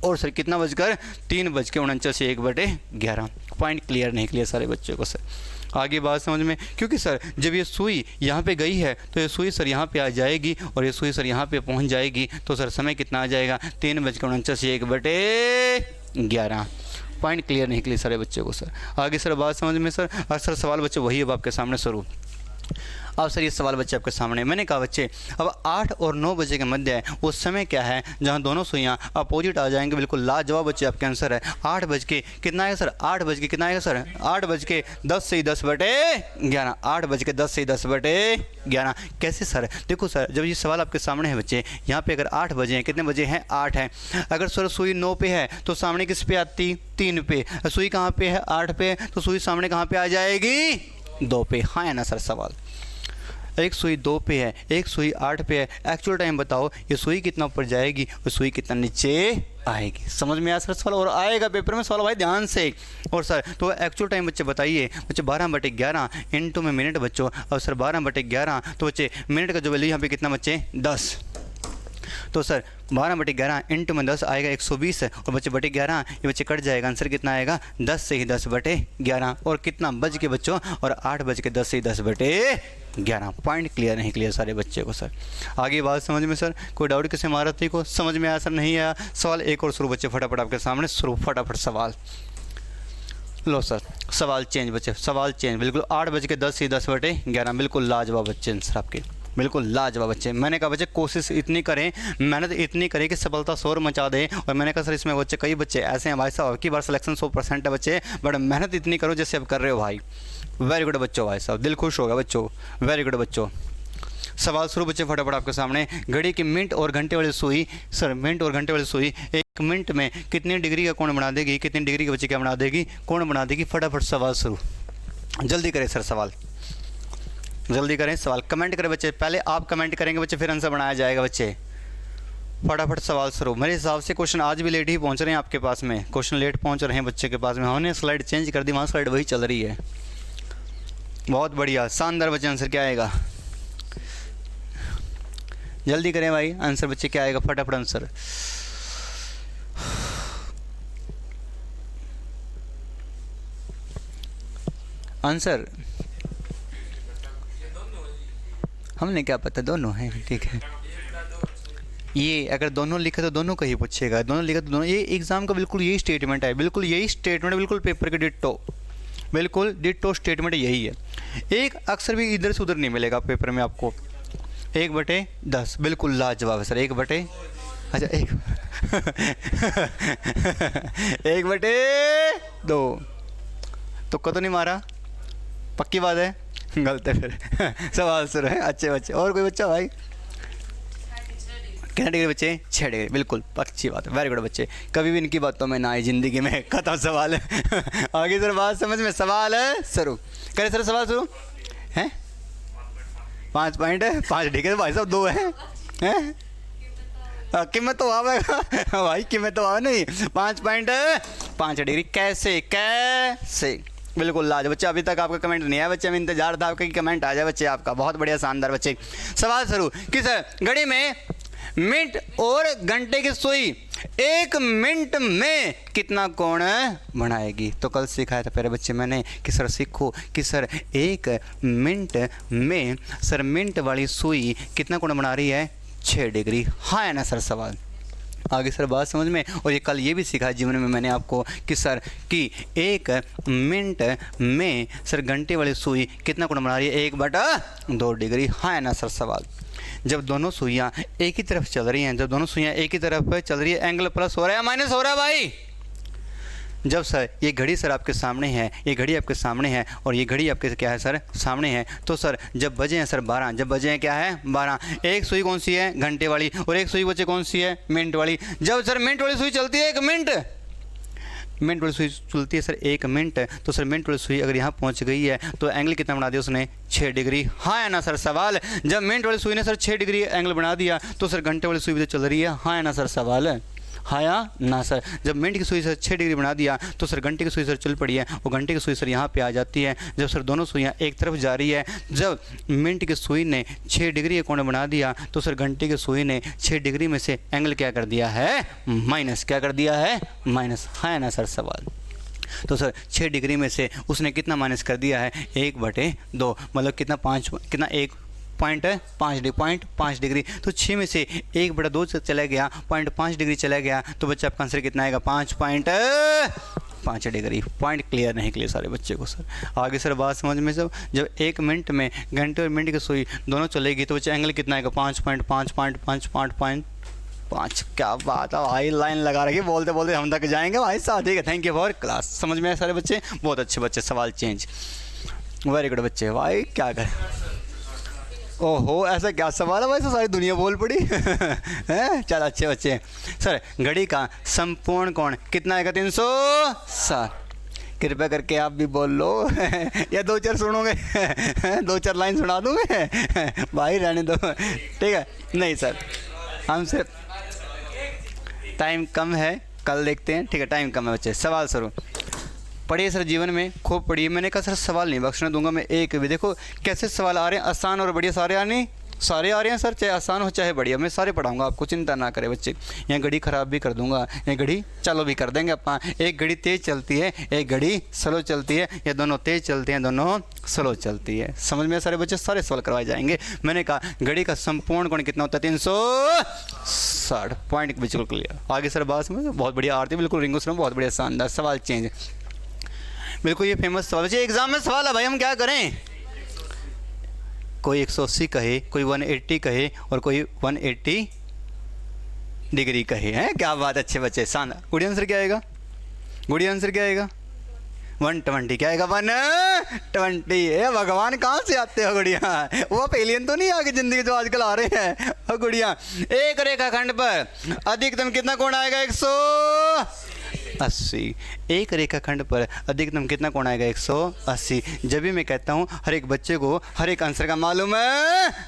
और सर कितना बजकर 3:49 1/11। पॉइंट क्लियर नहीं क्लियर सारे बच्चों को सर। आगे बात समझ में, क्योंकि सर जब ये सुई यहाँ पे गई है तो ये सुई सर यहाँ पे आ जाएगी और ये सुई सर यहाँ पे पहुँच जाएगी तो सर समय कितना आ जाएगा 3:49 1/11। पॉइंट क्लियर नहीं क्लियर सारे बच्चों को सर। आगे सर बात समझ में सर। और सर सवाल बच्चे वही अब आपके सामने शुरू। अब सर ये सवाल बच्चे आपके सामने, मैंने कहा बच्चे अब 8 और 9 बजे के मध्य है वो समय क्या है जहाँ दोनों सुइयाँ अपोजिट आ जाएंगे। बिल्कुल लाजवाब बच्चे आपके आंसर है 8 बज के कितना है सर 8 बज के कितना है सर 8:10 से 10/11, 8:10 से 10/11। कैसे सर, देखो सर जब ये सवाल आपके सामने है बच्चे यहाँ पे अगर 8 बजे हैं, कितने बजे हैं 8 हैं। अगर सर सुई 9 पे है तो सामने किस पे आती 3 पे, सुई कहाँ पे है 8 पे तो सुई सामने कहाँ पे आ जाएगी 2 पे, हाँ है ना सर सवाल। एक सुई 2 पे है, एक सुई 8 पे है। एक्चुअल टाइम बताओ ये सुई कितना ऊपर जाएगी और सुई कितना नीचे आएगी। समझ में आया सर सवाल? और आएगा पेपर में सवाल भाई ध्यान से। और सर तो एक्चुअल टाइम बच्चे बताइए, बच्चे 12/11 इंटू में मिनट बच्चों, और सर 12/11 तो बच्चे मिनट का जो वैल्यू यहाँ पे कितना बच्चे 10, तो सर 12/11 इंटू में 10 आएगा 120 और बच्चे बटे 11 ये बच्चे कट जाएगा, आंसर कितना आएगा 10 से ही 10/11 और कितना बज के बच्चों और 8 बज के 10 से ही 10/11। पॉइंट क्लियर नहीं क्लियर सारे बच्चे को सर? आगे बात समझ में सर? कोई डाउट किसे महारथी को समझ में आया सर? नहीं आया? सवाल एक और शुरू बच्चे फटाफट आपके सामने शुरू, फटाफट सवाल लो सर। सवाल चेंज बच्चे, सवाल चेंज बिल्कुल 8 बज के 10 से 10/11 बिल्कुल लाजवाब बच्चे आंसर आपके, बिल्कुल लाजवाब बच्चे। मैंने कहा बच्चे कोशिश इतनी करें, मेहनत इतनी करें कि सफलता शोर मचा दें। और मैंने कहा सर इसमें बच्चे कई बच्चे ऐसे हैं भाई साहब की बार सिलेक्शन 100% है बच्चे, बट मेहनत इतनी करो जैसे अब कर रहे हो भाई। वेरी गुड बच्चों, भाई साहब दिल खुश होगा बच्चों, वेरी गुड बच्चों। सवाल शुरू बच्चे फटाफट आपके सामने। घड़ी की मिनट और घंटे वाली सुई, सर मिनट और घंटे वाली सुई 1 मिनट में कितनी डिग्री का कोण बना देगी, कितनी डिग्री के बच्चे क्या बना देगी, कोण बना देगी। फटाफट सवाल शुरू, जल्दी करें सर सवाल, जल्दी करें सवाल, कमेंट करें बच्चे, पहले आप कमेंट करेंगे बच्चे फिर आंसर बनाया जाएगा बच्चे। फटाफट सवाल शुरू। मेरे हिसाब से क्वेश्चन आज भी लेट ही पहुंच रहे हैं आपके पास में, क्वेश्चन लेट पहुंच रहे हैं बच्चे के पास में। हमने स्लाइड चेंज कर दी, वहाँ स्लाइड वही चल रही है। बहुत बढ़िया, शानदार बच्चे। आंसर क्या आएगा? जल्दी करें भाई, आंसर बच्चे क्या आएगा? फटाफट आंसर। आंसर हमने क्या पता, दोनों हैं, ठीक है। ये अगर दोनों लिखे तो दोनों का ही पूछेगा, दोनों लिखे तो दोनों। ये एग्जाम का बिल्कुल यही स्टेटमेंट है, बिल्कुल यही स्टेटमेंट, बिल्कुल पेपर के डिट्टो, बिल्कुल डिट्टो स्टेटमेंट यही है। एक अक्षर भी इधर से उधर नहीं मिलेगा पेपर में आपको। 1/10 बिल्कुल लाजवाब है सर। 1/, अच्छा 1/2 तुक्का तो नहीं मारा? पक्की बात है? गलत है फिर। सवाल शुरू है। अच्छे बच्चे, और कोई बच्चा भाई? कितने डिग्री बच्चे? 6 डिग्री, बिल्कुल अच्छी बात है, वेरी गुड बच्चे। कभी भी इनकी बातों में ना आई जिंदगी में। खत्म सवाल है। आगे सर बात समझ में? सवाल है शुरू करें सर, सवाल शुरू है। 5 पॉइंट है, 5 डिग्री भाई साहब 2 है, कीमत तो आवेगा भाई, कीमत तो आवे नहीं। 5 डिग्री कैसे कैसे? बिल्कुल लाज बच्चे। अभी तक आपका कमेंट नहीं आया बच्चे, हमें इंतजार था आपका कि कमेंट आ जाए बच्चे आपका। बहुत बढ़िया, शानदार बच्चे। सवाल शुरू कि सर घड़ी में मिनट और घंटे की सुई 1 मिनट में कितना कोण बनाएगी? तो कल सिखाया था प्यारे बच्चे मैंने कि सर सीखो कि सर 1 मिनट में सर मिनट वाली सुई कितना कोण बना रही है? 6 डिग्री। हाँ है ना सर सवाल? आगे सर बात समझ में? और ये कल ये भी सिखाया जीवन में मैंने आपको कि सर कि 1 मिनट में सर घंटे वाली सुई कितना कोण बना रही है? 1/2 डिग्री। हाँ है ना सर सवाल? जब दोनों सुइयाँ एक ही तरफ चल रही हैं, जब दोनों सुइयाँ एक ही तरफ चल रही है, एंगल प्लस हो रहा है या माइनस हो रहा है भाई? जब सर ये घड़ी सर आपके सामने है, ये घड़ी आपके सामने है और ये घड़ी आपके क्या है सर? सामने है। तो सर जब बजे हैं सर 12, जब बजे हैं क्या है? 12। एक सुई कौन सी है? घंटे वाली। और एक सुई बच्चे कौन सी है? मिनट वाली। जब सर मिनट वाली सुई चलती है 1 मिनट, मिनट वाली सुई चलती है सर 1 मिनट, तो सर मिनट वाली सुई अगर यहाँ पहुँच गई है तो एंगल कितना बना दिया उसने? 6 डिग्री। हाँ है ना सर सवाल? जब मिनट वाली सुई ने सर 6 डिग्री एंगल बना दिया तो सर घंटे वाली सुई भी तो चल रही है। हाँ है ना सर सवाल? हाँ या ना सर? जब मिनट की सुई सर 6 डिग्री बना दिया तो सर घंटे की सुई सर चल पड़ी है, वो घंटे की सुई सर यहाँ पे आ जाती है। जब सर दोनों सुइयाँ एक तरफ जा रही है, जब मिनट की सुई ने 6 डिग्री का कोण बना दिया तो सर घंटे की सुई ने 6 डिग्री में से एंगल क्या कर दिया है? माइनस। क्या कर दिया है? माइनस। हाँ ना सर सवाल? तो सर 6 डिग्री में से उसने कितना माइनस कर दिया है? 1/2 मतलब कितना? 5 कितना? 1.5 डिग्री। तो 6 में से 1/2 चला गया, 0.5 डिग्री चला गया, तो बच्चा आपका आंसर कितना आएगा? 5 डिग्री। पॉइंट क्लियर नहीं क्लियर सारे बच्चे को सर? आगे सर बात समझ में? जब 1 मिनट में घंटे और मिनट की सुई दोनों चलेगी तो बच्चा एंगल कितना आएगा? 5.5 क्या बात है भाई, लाइन लगा रखी, बोलते बोलते हम तक जाएंगे भाई साहब। ठीक है, थैंक यू फॉर क्लास। समझ में आए सारे बच्चे? बहुत अच्छे बच्चे। सवाल चेंज, वेरी गुड बच्चे। भाई क्या करें? ओहो ऐसा क्या सवाल है भाई? सारी दुनिया बोल पड़ी हैं? चल अच्छे बच्चे। सर घड़ी का संपूर्ण कोण कितना आएगा? 360। कृपया करके आप भी बोल लो या 2-4 सुनोगे 2-4 लाइन सुना दूँगे भाई, रहने दो। ठीक है? नहीं सर, हम सिर्फ टाइम कम है, कल देखते हैं, ठीक है, टाइम कम है बच्चे। सवाल शुरू। पढ़िए सर, जीवन में खूब पढ़िए। मैंने कहा सर सवाल नहीं बख्शने दूंगा मैं एक भी। देखो कैसे सवाल आ रहे हैं, आसान और बढ़िया सारे आने, सारे आ रहे हैं सर, चाहे आसान हो चाहे बढ़िया, मैं सारे पढ़ाऊंगा आपको, चिंता ना करें बच्चे। यहाँ घड़ी ख़राब भी कर दूंगा, ये घड़ी चालू भी कर देंगे अपन। एक घड़ी तेज़ चलती है, एक घड़ी स्लो चलती है, ये दोनों तेज़ चलती हैं, दोनों स्लो चलती है। समझ में सारे बच्चे, सारे सवाल करवाए जाएंगे। मैंने कहा घड़ी का संपूर्ण कोण कितना होता है, 360। पॉइंट बिल्कुल क्लियर। आगे सर बात समझ, बहुत बढ़िया आरती, बिल्कुल रिंगो सर, बहुत बढ़िया शानदार। सवाल चेंज, बिल्कुल ये फेमस सवाल बच्चे, एग्जाम में सवाल है भाई, हम क्या करें। कोई 180 कहे, कोई 180 कहे और कोई 180 डिग्री कहे, हैं क्या बात, अच्छे बच्चे, शानदार। गुड़ी आंसर क्या आएगा, गुड़ी आंसर क्या आएगा, 120। क्या आएगा, 120। है भगवान, कहाँ से आते हो गुड़िया, वो आप एलियन तो नहीं आगे जिंदगी जो आजकल आ रहे हैं। और गुड़िया, एक रेखाखंड पर अधिकतम कितना कोण आएगा, 180। एक रेखाखंड पर अधिकतम कितना कोण आएगा, 180। जब भी मैं कहता हूँ हर एक बच्चे को हर एक आंसर का मालूम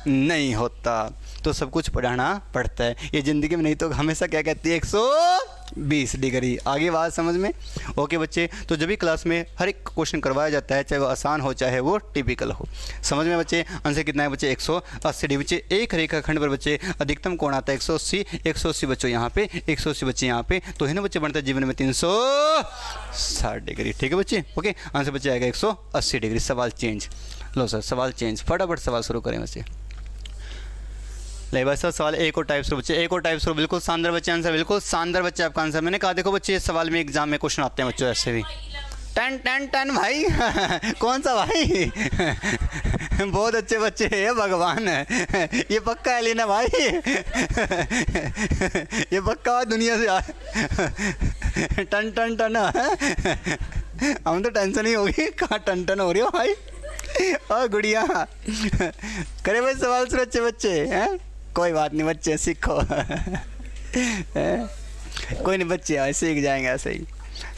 नहीं होता, तो सब कुछ पढ़ाना पड़ता है ये ज़िंदगी में, नहीं तो हमेशा क्या कहती है, 120 डिग्री। आगे बात समझ में, ओके बच्चे। तो जब भी क्लास में हर एक क्वेश्चन करवाया जाता है, चाहे वो आसान हो चाहे वो टिपिकल हो, समझ में बच्चे। आंसर कितना है बच्चे, 180 डिग्री। बच्चे एक रेखाखंड पर बच्चे अधिकतम कोण आता है 180, 180 बच्चों यहाँ पे, 180 बच्चे यहाँ पे, तो है ना बच्चे, बनता है जीवन में 360 डिग्री। ठीक है बच्चे, ओके। आंसर बच्चे आएगा 180 डिग्री। सवाल चेंज, लो सर सवाल चेंज, फटाफट सवाल शुरू करें बच्चे। ले बस सवाल एक और टाइप से बच्चे, एक और टाइप से, बिल्कुल शानदार बच्चे, आंसर बिल्कुल शानदार बच्चे आपका आंसर। मैंने कहा देखो बच्चे, सवाल में एग्जाम में क्वेश्चन आते हैं बच्चों ऐसे भी, 10 10 10 भाई कौन सा भाई बहुत अच्छे बच्चे हैं भगवान, ये पक्का है लेना भाई ये पक्का दुनिया से टन टन टन हम तो टेंशन ही होगी, कहाँ टन टन हो रही हो भाई। और गुड़िया करे भाई सवाल से अच्छे बच्चे हैं, कोई बात नहीं बच्चे सीखो कोई नहीं बच्चे ऐसे सीख जाएंगे ऐसे ही।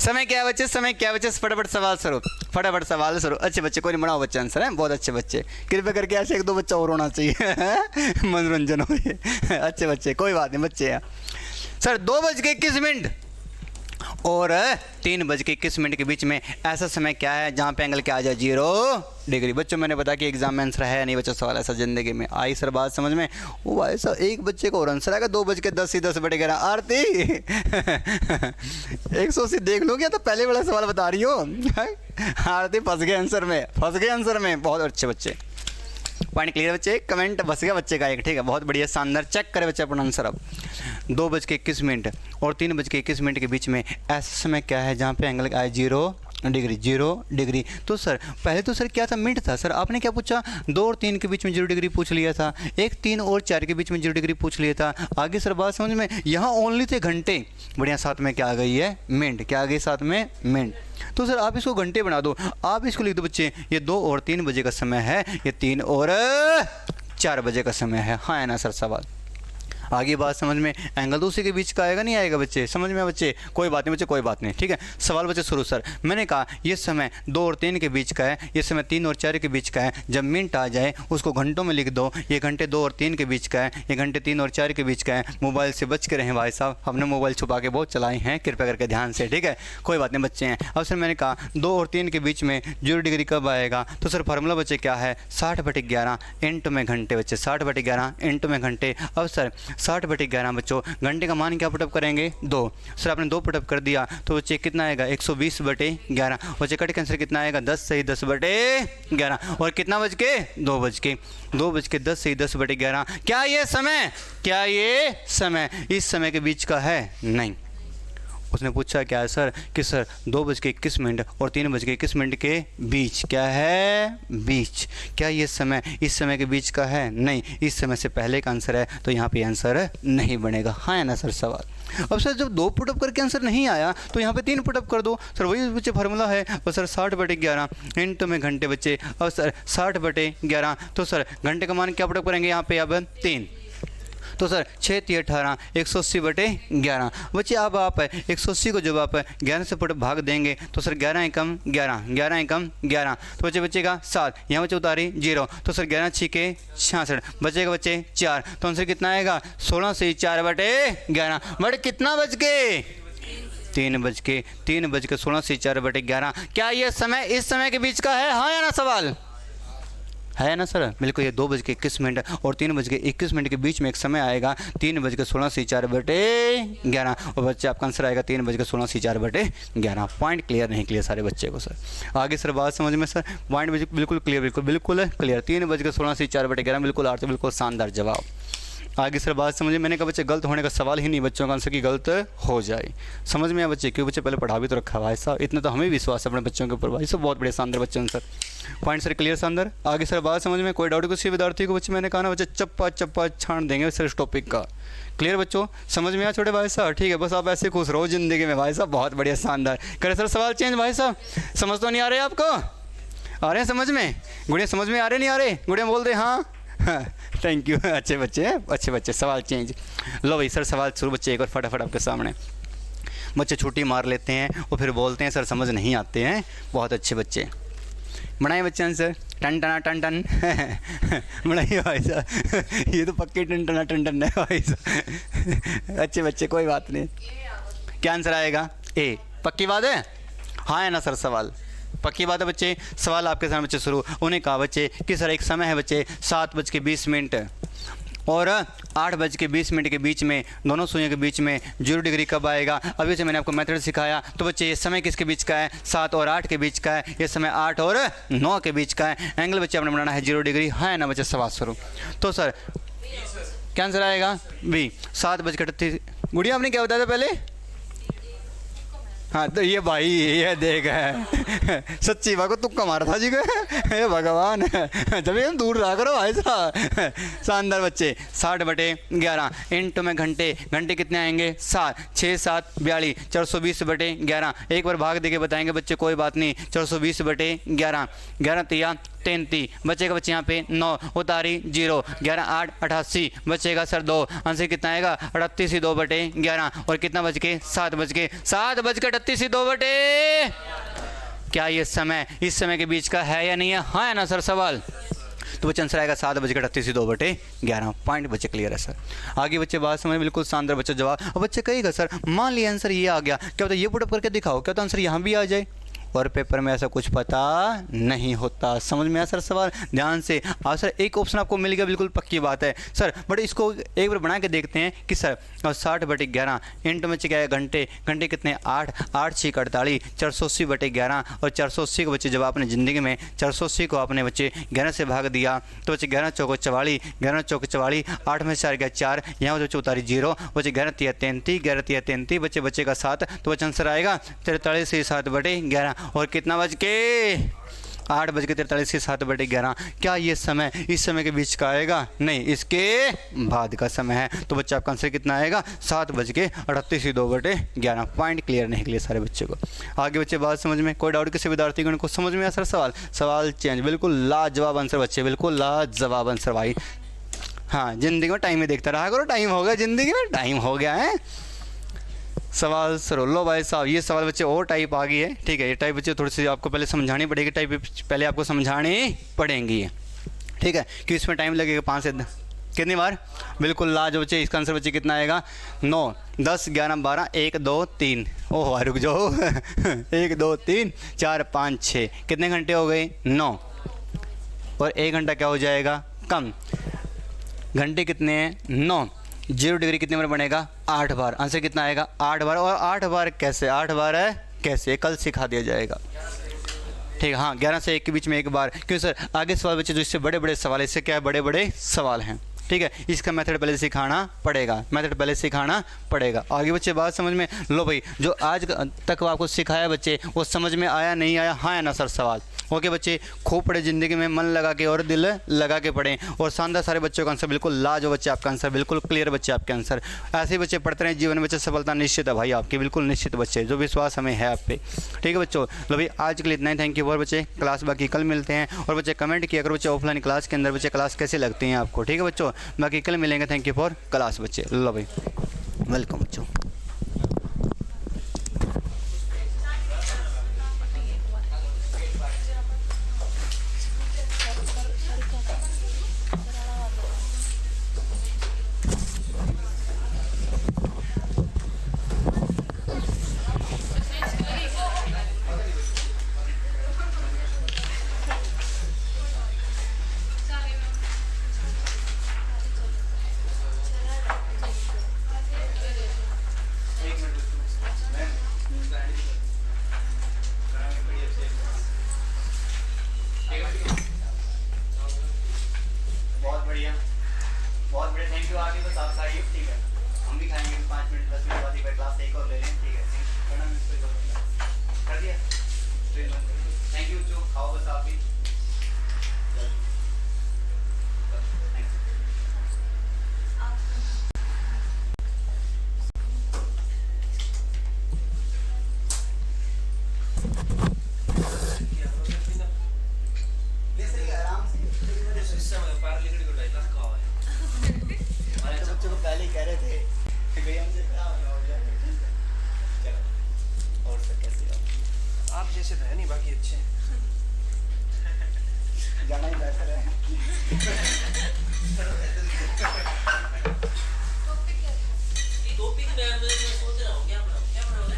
समय क्या है बच्चे, समय क्या है बच्चे, फटाफट सवाल शुरू, फटाफट सवाल शुरू। अच्छे बच्चे, कोई नहीं बनाओ बच्चे आंसर है, बहुत अच्छे बच्चे, कृपया करके ऐसे 1-2 बच्चा और होना चाहिए मनोरंजन हो अच्छे बच्चे, कोई बात नहीं बच्चे हैं। सर 2:21 और 3:21 के बीच में ऐसा समय क्या है जहाँ पे एंगल क्या आ जाए, 0 डिग्री। बच्चों मैंने बताया कि एग्जाम में आंसर है नहीं बच्चों, सवाल ऐसा जिंदगी में आई सर बात समझ में। वो भाई सर एक बच्चे को और आंसर आएगा 2:10 10:11 आरती 180 देख लो क्या, तो पहले वाला सवाल बता रही हो आरती, फंस गए आंसर में, फंस गए आंसर में। बहुत अच्छे बच्चे, पॉइंट क्लियर बच्चे, कमेंट बस गया बच्चे का एक, ठीक है, बहुत बढ़िया शानदार। चेक करे बच्चे अपना आंसर। अब 2:21 और 3:21 के बीच में ऐसा समय क्या है जहाँ पे एंगल आए 0 डिग्री, 0 डिग्री। तो सर पहले तो सर क्या था, मिनट था सर, आपने क्या पूछा, 2 और 3 के बीच में 0 डिग्री पूछ लिया था, एक 3 और 4 के बीच में 0 डिग्री पूछ लिया था। आगे सर बात समझ में, यहाँ ओनली थे घंटे, बढ़िया, साथ में क्या आ गई है, मिनट, क्या आ गई साथ में, मिनट। तो सर आप इसको घंटे बना दो, आप इसको लिख दो बच्चे, ये 2 और 3 बजे का समय है, ये 3 और 4 बजे का समय है। हाँ है ना सर सवाल। आगे बात समझ में, एंगल तो उसी के बीच का आएगा नहीं आएगा बच्चे, समझ में बच्चे, कोई बात नहीं बच्चे, कोई बात नहीं, ठीक है। सवाल बच्चे शुरू। सर मैंने कहा ये समय 2 और 3 के बीच का है, ये समय 3 और 4 के बीच का है, जब मिनट आ जाए उसको घंटों में लिख दो, ये घंटे 2 और 3 के बीच का है, ये घंटे 3 और 4 के बीच का है। मोबाइल से बच के रहें भाई साहब, हमने मोबाइल छुपा के बहुत चलाए हैं, कृपया करके ध्यान से, ठीक है, कोई बात नहीं बच्चे हैं। अब सर मैंने कहा 2 और 3 के बीच में 0 डिग्री कब आएगा, तो सर फार्मूला बच्चे क्या है, 60/11 इंटू में घंटे बच्चे, 60/11 इंटू में घंटे। अब सर 60/11 बच्चों, घंटे का मान क्या पुटअप करेंगे, 2। सर आपने 2 पुटअप कर दिया तो बच्चे कितना आएगा, 120/11। बच्चे कट के आंसर कितना आएगा, 10 सही 10/11। और कितना बज के, 2:10 सही 10/11। क्या ये समय, क्या ये समय इस समय के बीच का है, नहीं। उसने पूछा क्या है सर, कि सर 2:21 और 3:21 के बीच क्या है, बीच, क्या ये समय इस समय के बीच का है, नहीं, इस समय से पहले का आंसर है, तो यहाँ पे आंसर नहीं बनेगा। हाँ है ना सर सवाल। अब सर जब 2 पुटअप करके आंसर नहीं आया तो यहाँ पे 3 पुटअप कर दो सर, वही बच्चे फार्मूला है। और सर 60/11 इंटू में घंटे बच्चे, और सर 60/11, तो सर घंटे का मान क्या पुटअप करेंगे यहाँ पे, अब 3, तो सर 6 3 18 180/11। बच्चे अब आप 180 को जब आप 11 से भाग देंगे तो सर 11 एकम 11, 11 एकम 11, तो बच्चे बचेगा 7, यहाँ बच्चे उतारी 0, तो सर 11 छिके 66, बचेगा बच्चे 4, तो आंसर कितना आएगा 16 से 4/11। बट कितना बच के 3 से 4/11। क्या ये समय इस समय के बीच का है, हाँ या ना? सवाल है ना सर? बिल्कुल, ये 2:21 और 3:21 के बीच में एक समय आएगा 3:16 से 4/11, और बच्चे आपका आंसर आएगा 3:16 से 4/11। पॉइंट क्लियर नहीं क्लियर सारे बच्चे को सर? आगे सर बात समझ में सर? पॉइंट बिल्कुल क्लियर, बिल्कुल क्लियर। 3:16 से 4/11 बिल्कुल आठ, बिल्कुल शानदार जवाब। आगे सर बात समझिए, मैंने कहा बच्चे गलत होने का सवाल ही नहीं, बच्चों का आंसर की गलत हो जाए। समझ में आया बच्चे? क्यों बच्चे पहले पढ़ा भी तो रखा भाई साहब, इतना तो हमें विश्वास है अपने बच्चों के ऊपर भाई साहब, बहुत बड़े शानदार बच्चे हैं सर। पॉइंट सर क्लियर शानदार। आगे सर बात समझ में, कोई डाउट किसी विद्यार्थी को? बच्चे मैंने कहा ना बच्चे चप्पा छान देंगे सर इस टॉपिक का। क्लियर बच्चों, समझ में आया छोटे भाई साहब? ठीक है, बस आप ऐसे खुश रहो ज़िंदगी में भाई साहब, बहुत बढ़िया शानदार। करे सर सवाल चेंज भाई साहब? समझ तो नहीं आ रहे आपको? आ रहे हैं समझ में? गुड़िया समझ में आ रहे नहीं आ रहे? गुड़िया बोल दे हाँ। थैंक यू, अच्छे बच्चे। सवाल चेंज। लो भाई सर सवाल शुरू बच्चे, एक और फटाफट आपके सामने। बच्चे छुट्टी मार लेते हैं और फिर बोलते हैं सर समझ नहीं आते हैं। बहुत अच्छे बच्चे, बनाए बच्चे आंसर। टन टन बनाइए भाई साहब, ये तो पक्के टन है भाई साहब। अच्छे बच्चे, कोई बात नहीं। क्या आंसर आएगा? ए। पक्की बात है, हाँ है ना सर? सवाल पक्की बात है बच्चे। सवाल आपके सामने बच्चे शुरू। उन्हें कहा बच्चे कि सर एक समय है बच्चे 7:20 और 8:20 के बीच में, दोनों सुइयों के बीच में 0 डिग्री कब आएगा? अभी से मैंने आपको मेथड सिखाया। तो बच्चे ये समय किसके बीच का है? 7 और 8 के बीच का है। ये समय 8 और 9 के बीच का है। एंगल बच्चे आपने बनाना है 0 डिग्री, है ना बच्चे? सवाल शुरू। तो सर क्या आंसर आएगा? बी, 7:38। गुड़िया आपने क्या बताया था पहले? हाँ तो ये भाई ये देख है सच्ची बात को तुक्का मारा था जी को। हे भगवान, जब हम दूर रहा करो भाई साहब। शानदार बच्चे। 60/11 इंटू में घंटे कितने आएंगे? 7, 6 7 42, 420/11। एक बार भाग देके बताएंगे बच्चे, कोई बात नहीं। 420/11, 11 3 33, बचेगा बच्चे यहाँ पे 9, उतारी 0, 11 8 88, बचेगा सर 2। आंसर कितना आएगा? 38 2/11। और कितना बच के? 7:38 2/। क्या ये समय इस समय के बीच का है या नहीं है, हाँ है ना सर? सवाल तो बच्चे आंसर आएगा 7:38 2/11। पॉइंट बच्चे क्लियर है सर? आगे बच्चे बात समझ, बिल्कुल शानदार बच्चे जवाब। और बच्चे कहेगा सर मान लिया आंसर ये आ गया, क्या होता है ये पुटअप करके दिखाओ, क्या तो आंसर यहाँ भी आ जाए? और पेपर में ऐसा कुछ पता नहीं होता। समझ में आया सर सवाल? ध्यान से। और सर एक ऑप्शन आपको मिल गया, बिल्कुल पक्की बात है सर। बट इसको एक बार बना के देखते हैं कि सर 60/11 इंटू में क्या है? घंटे कितने? 8 8 6 48, 480/11। और 480 को बच्चे जब आपने ज़िंदगी में 480 को आपने बच्चे 11 से भाग दिया तो बच्चे 11 चौको 44, 11 चौको 44, 8 में 4 गया 4, यहाँ बच्चे उतारी 0, बच्चे 11 3 33, 11 3 33, बच्चे बचेगा 7, तो बच्चे आंसर आएगा 43 से 7/11। और कितना बज के? 8:43 से 7/11। क्या ये समय इस समय के बीच का आएगा? नहीं, इसके बाद का समय है। तो बच्चा आपका आंसर कितना आएगा? 7:38 2/11। पॉइंट क्लियर नहीं क्लियर सारे बच्चे को? आगे बच्चे बात समझ में, कोई डाउट किसी विद्यार्थी को समझ में आया सर? सवाल चेंज। बिल्कुल लाजवाब आंसर बच्चे, बिल्कुल लाजवाब आंसर भाई। हाँ, ज़िंदगी में टाइम ही देखता रहा करो, टाइम हो गया, ज़िंदगी में टाइम हो गया है। सवाल सर लो भाई साहब, ये सवाल बच्चे और टाइप आ गई है। ठीक है, ये टाइप बच्चे थोड़ी सी आपको पहले समझानी पड़ेगी, टाइप पहले आपको समझानी पड़ेंगी। ठीक है, कि इसमें टाइम लगेगा 5 से कितनी बार? बिल्कुल लाज बच्चे। इसका आंसर बच्चे कितना आएगा? 9 10 11 12 1 2 3। ओह रुक जाओ 1 2 3 4 5 6, कितने घंटे हो गए? 9। और 1 घंटा क्या हो जाएगा? कम। घंटे कितने हैं? 9। 0 डिग्री कितने बार बनेगा? 8 बार। आंसर कितना आएगा? 8 बार। और 8 बार कैसे? 8 बार है कैसे? कल सिखा दिया जाएगा। ठीक है, हाँ 11 से 1 के बीच में 1 बार। क्यों सर? आगे सवाल बच्चे जो इससे बड़े बड़े सवाल है, इससे क्या है? बड़े बड़े सवाल हैं। ठीक है, इसका मेथड पहले सिखाना पड़ेगा। आगे बच्चे बात समझ में? लो भाई, जो आज तक आपको सिखाया बच्चे वो समझ में आया नहीं आया, हाँ या ना सर? सवाल ओके बच्चे, खूब पढ़े, ज़िंदगी में मन लगा के और दिल लगा के पढ़ें। और शानदार सारे बच्चों का आंसर बिल्कुल लाजवाब बच्चे, आपका आंसर बिल्कुल क्लियर बच्चे, आपके आंसर। ऐसे ही बच्चे पढ़ते रहें, जीवन में बच्चे सफलता निश्चित है भाई आपकी, बिल्कुल निश्चित बच्चे, जो विश्वास हमें है आप पे। ठीक है बच्चों, लो भाई आज के लिए इतना ही। थैंक यू फॉर बच्चे, क्लास बाकी कल मिलते हैं। और बच्चे कमेंट किया करो बच्चे ऑफलाइन क्लास के अंदर बच्चे क्लास कैसे लगती हैं आपको। ठीक है बच्चों, बाकी कल मिलेंगे। थैंक यू फॉर क्लास बच्चे। लो भाई, वेलकम बच्चों। बहुत बढ़िया, बहुत बढ़िया, थैंक यू। आगे बस आप खाइए, ठीक है, हम भी खाएंगे 5 मिनट 10 मिनट बाद, एक बार क्लास एक और ले लें। ठीक है, करना कर दिया, थैंक यू जो खाओ बस आप भी। बच्चों को पहले ही कह रहे थे कि भैया हमसे खराब हो जाए। चलो, और सब कैसे हो? आप जैसे तो है नहीं, बाकी अच्छे हैं। जाना ही बेहतर है। टॉपिक मैं सोच रहा हूँ क्या बनाऊँ।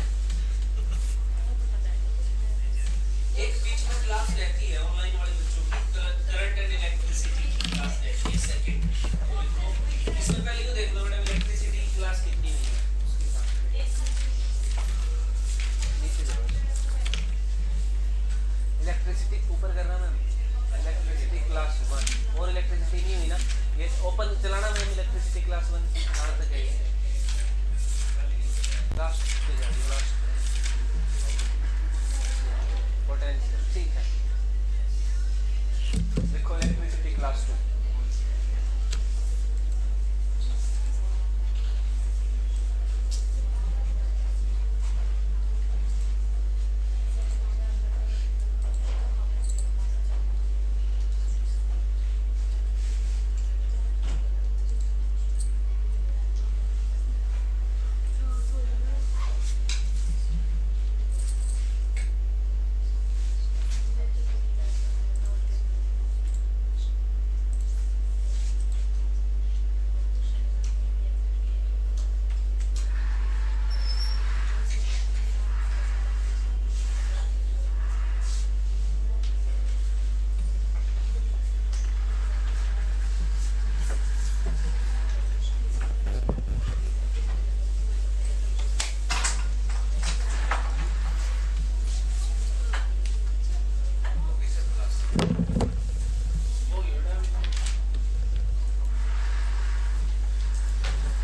एक बीच में क्लास रहती है ऑनलाइन वाले बच्चों की, करंट एंड इलेक्ट्रिसिटी की क्लास रहती है सेकंड। इसमें पहले तो देख लो मैडम, इलेक्ट्रिसिटी की क्लास कितनी हुई है उसके साथ नीचे जाओ। इलेक्ट्रिसिटी ऊपर करना मैम, इलेक्ट्रिसिटी क्लास 1 और इलेक्ट्रिसिटी नहीं हुई ना, ये ओपन चलाना मैम, इलेक्ट्रिसिटी क्लास 1 कहाँ तक है ये, लास्ट पे जाइए, लास्ट पे।